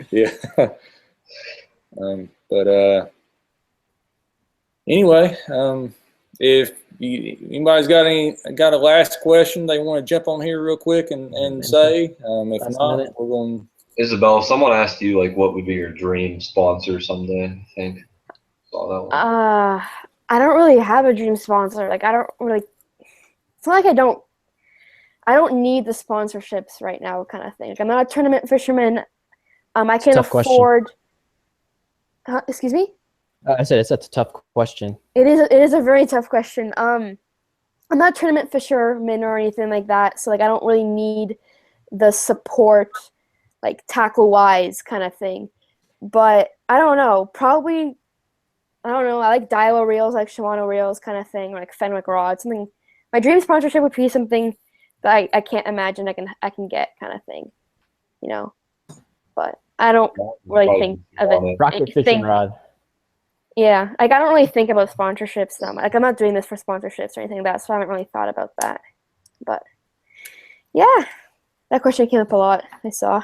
yeah. But anyway, if anybody's got a last question they want to jump on here real quick and say, if not, we're going. Isabel, if someone asked you like what would be your dream sponsor someday, I think. Saw that one. I don't really have a dream sponsor. Like I don't really. It's not like I don't need the sponsorships right now, kind of thing. Like, I'm not a tournament fisherman. I can afford. Excuse me? I said it's a tough question. It is a very tough question. I'm not a tournament fisherman or anything like that, so like I don't really need the support, like tackle wise kind of thing. But I don't know. Probably, I don't know. I like Daiwa reels, like Shimano reels, kind of thing, or like Fenwick rods. Something. My dream sponsorship would be something that I can't imagine I can get, kind of thing, you know. But I don't really think of it. Rocket fishing rod. Yeah, like I don't really think about sponsorships. Like I'm not doing this for sponsorships or anything like that, so I haven't really thought about that. But yeah, that question came up a lot. I saw.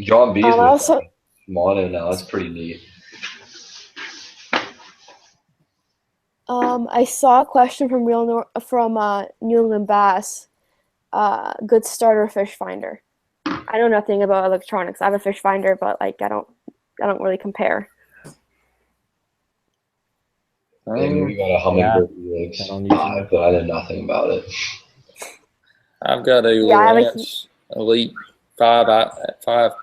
John B's also mono now. That's pretty neat. I saw a question from New England Bass. Good starter fish finder. I know nothing about electronics. I have a fish finder, but like I don't really compare. We got a Humminbird EX5, but I know nothing about it. I've got a Lance Elite 5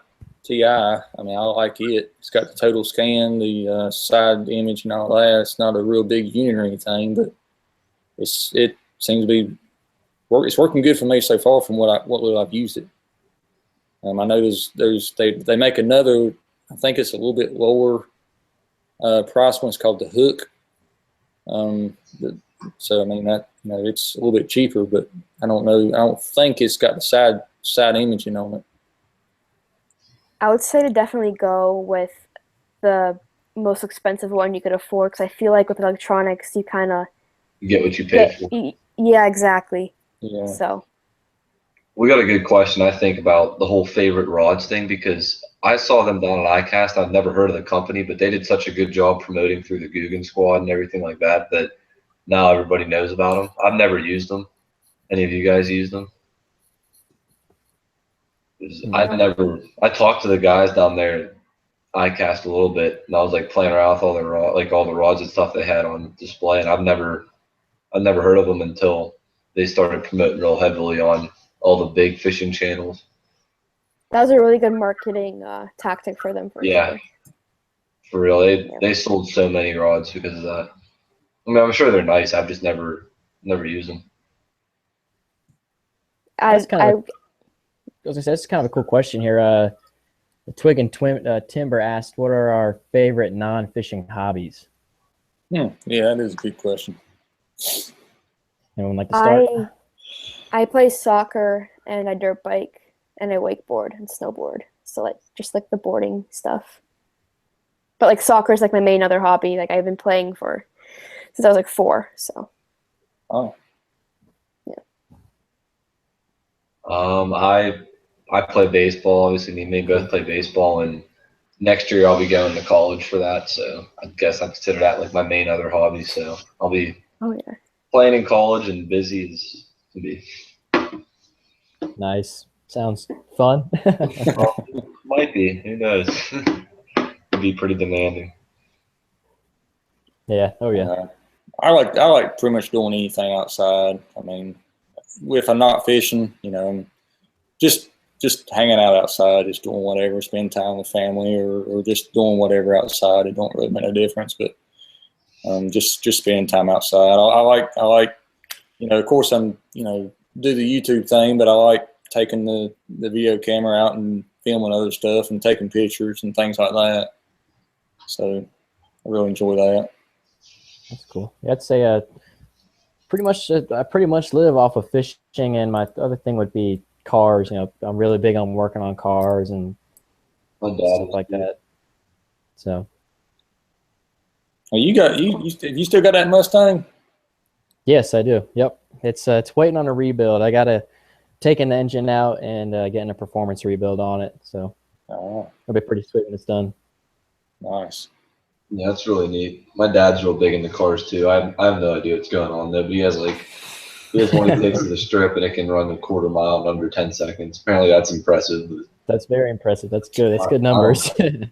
Ti. I mean, I like it. It's got the total scan, the side image, and all that. It's not a real big unit or anything, but it seems to be it's working good for me so far from what I've used it. I know they make another. I think it's a little bit lower price one. It's called the Hook. So I mean it's a little bit cheaper, but I don't know. I don't think it's got the side imaging on it. I would say to definitely go with the most expensive one you could afford, because I feel like with electronics you kind of get what you pay for. Yeah, exactly. Yeah. So. We got a good question, I think, about the whole favorite rods thing, because I saw them down at ICAST. I've never heard of the company, but they did such a good job promoting through the Guggen squad and everything like that now everybody knows about them. I've never used them. Any of you guys used them? I talked to the guys down there at ICAST a little bit, and I was like playing around with all the rods and stuff they had on display, and I've never heard of them until they started promoting real heavily on all the big fishing channels. That was a really good marketing tactic for them, for sure. For real. They sold so many rods because of that. I mean, I'm sure they're nice. I've just never used them. That's kind of a cool question here. Twig and Timber asked, what are our favorite non-fishing hobbies? Yeah, that is a good question. Anyone like to start? I play soccer, and I dirt bike, and I wakeboard and snowboard. So like just like the boarding stuff. But like soccer is like my main other hobby. Like I've been playing since I was like 4. So. Oh. Yeah. I play baseball. Obviously, me and me both play baseball, and next year I'll be going to college for that. So I guess I consider that like my main other hobby. So I'll be playing in college and busy as can be. Nice. Sounds fun. Might be. Who knows? It'd be pretty demanding. Yeah. Oh yeah. I like pretty much doing anything outside. I mean, if I'm not fishing, you know, just hanging out outside, just doing whatever, spend time with family, or just doing whatever outside. It don't really make a difference, but just spending time outside. I like, you know, of course I'm, you know, do the YouTube thing, but I like taking the video camera out and filming other stuff and taking pictures and things like that. So I really enjoy that. That's cool. Yeah, I'd say I pretty much live off of fishing, and my other thing would be cars. You know, I'm really big on working on cars and stuff like that. So, you still got that Mustang? Yes, I do. Yep, it's waiting on a rebuild. I gotta taking the engine out and getting a performance rebuild on it. So it'll be pretty sweet when it's done. Nice. Yeah, that's really neat. My dad's real big into cars too. I have no idea what's going on though, but he has one he takes to the strip and it can run a quarter mile in under 10 seconds. Apparently that's impressive. That's very impressive. That's good. That's good numbers. It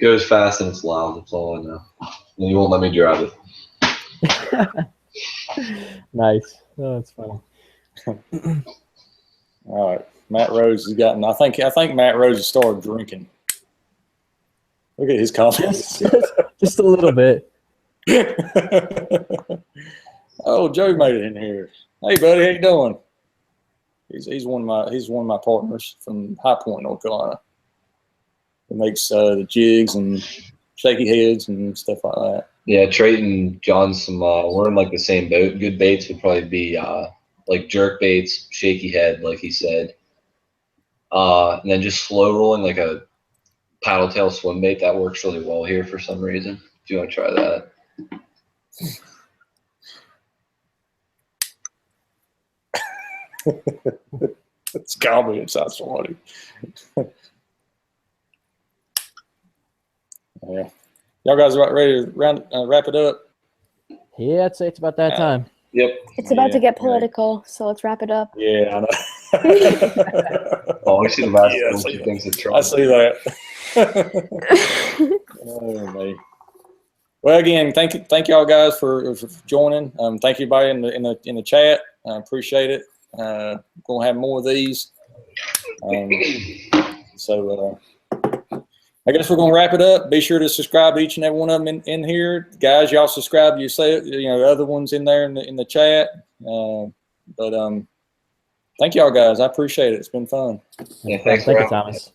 goes fast and it's loud. That's all I know. And he won't let me drive it. Nice. Oh, that's funny. All right, Matt Rose has gotten. I think Matt Rose has started drinking. Look at his comments. Just a little bit. Oh, Joe made it in here. Hey, buddy, how you doing? He's one of my partners from High Point, North Carolina. He makes the jigs and shaky heads and stuff like that. Yeah, Trayton and John, we're in like the same boat. Good baits would probably be like jerk baits, shaky head, like he said, and then just slow rolling like a paddle tail swim bait. That works really well here for some reason. If you want to try that. It's comedy. It sounds funny. Yeah. Y'all guys about ready to wrap it up? Yeah, I'd say it's about that time. Yep. It's about to get political, so let's wrap it up. Yeah, I know. Oh, we see the last Yeah, one. She thinks it's trouble. I see that. Oh, man. Well, again, thank y'all guys for joining. Thank you everybody in the chat. I appreciate it. Gonna have more of these. So I guess we're gonna wrap it up. Be sure to subscribe to each and every one of them in here, guys. Y'all subscribe to yourself. You know, the other ones in there in the chat. But thank y'all guys. I appreciate it. It's been fun. Yeah, thanks, Thank you, Thomas.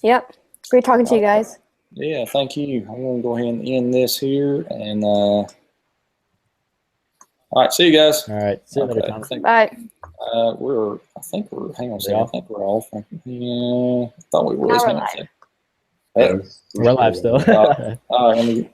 Yep. Great talking to you guys. Yeah, thank you. I'm gonna go ahead and end this here, and all right, see you guys. All right, see you later, Okay, Thomas. Bye. hang on a second. I think we're off. Yeah, I thought we was. Now we're Hang on a live. second. Yeah, We're live still. All right, let me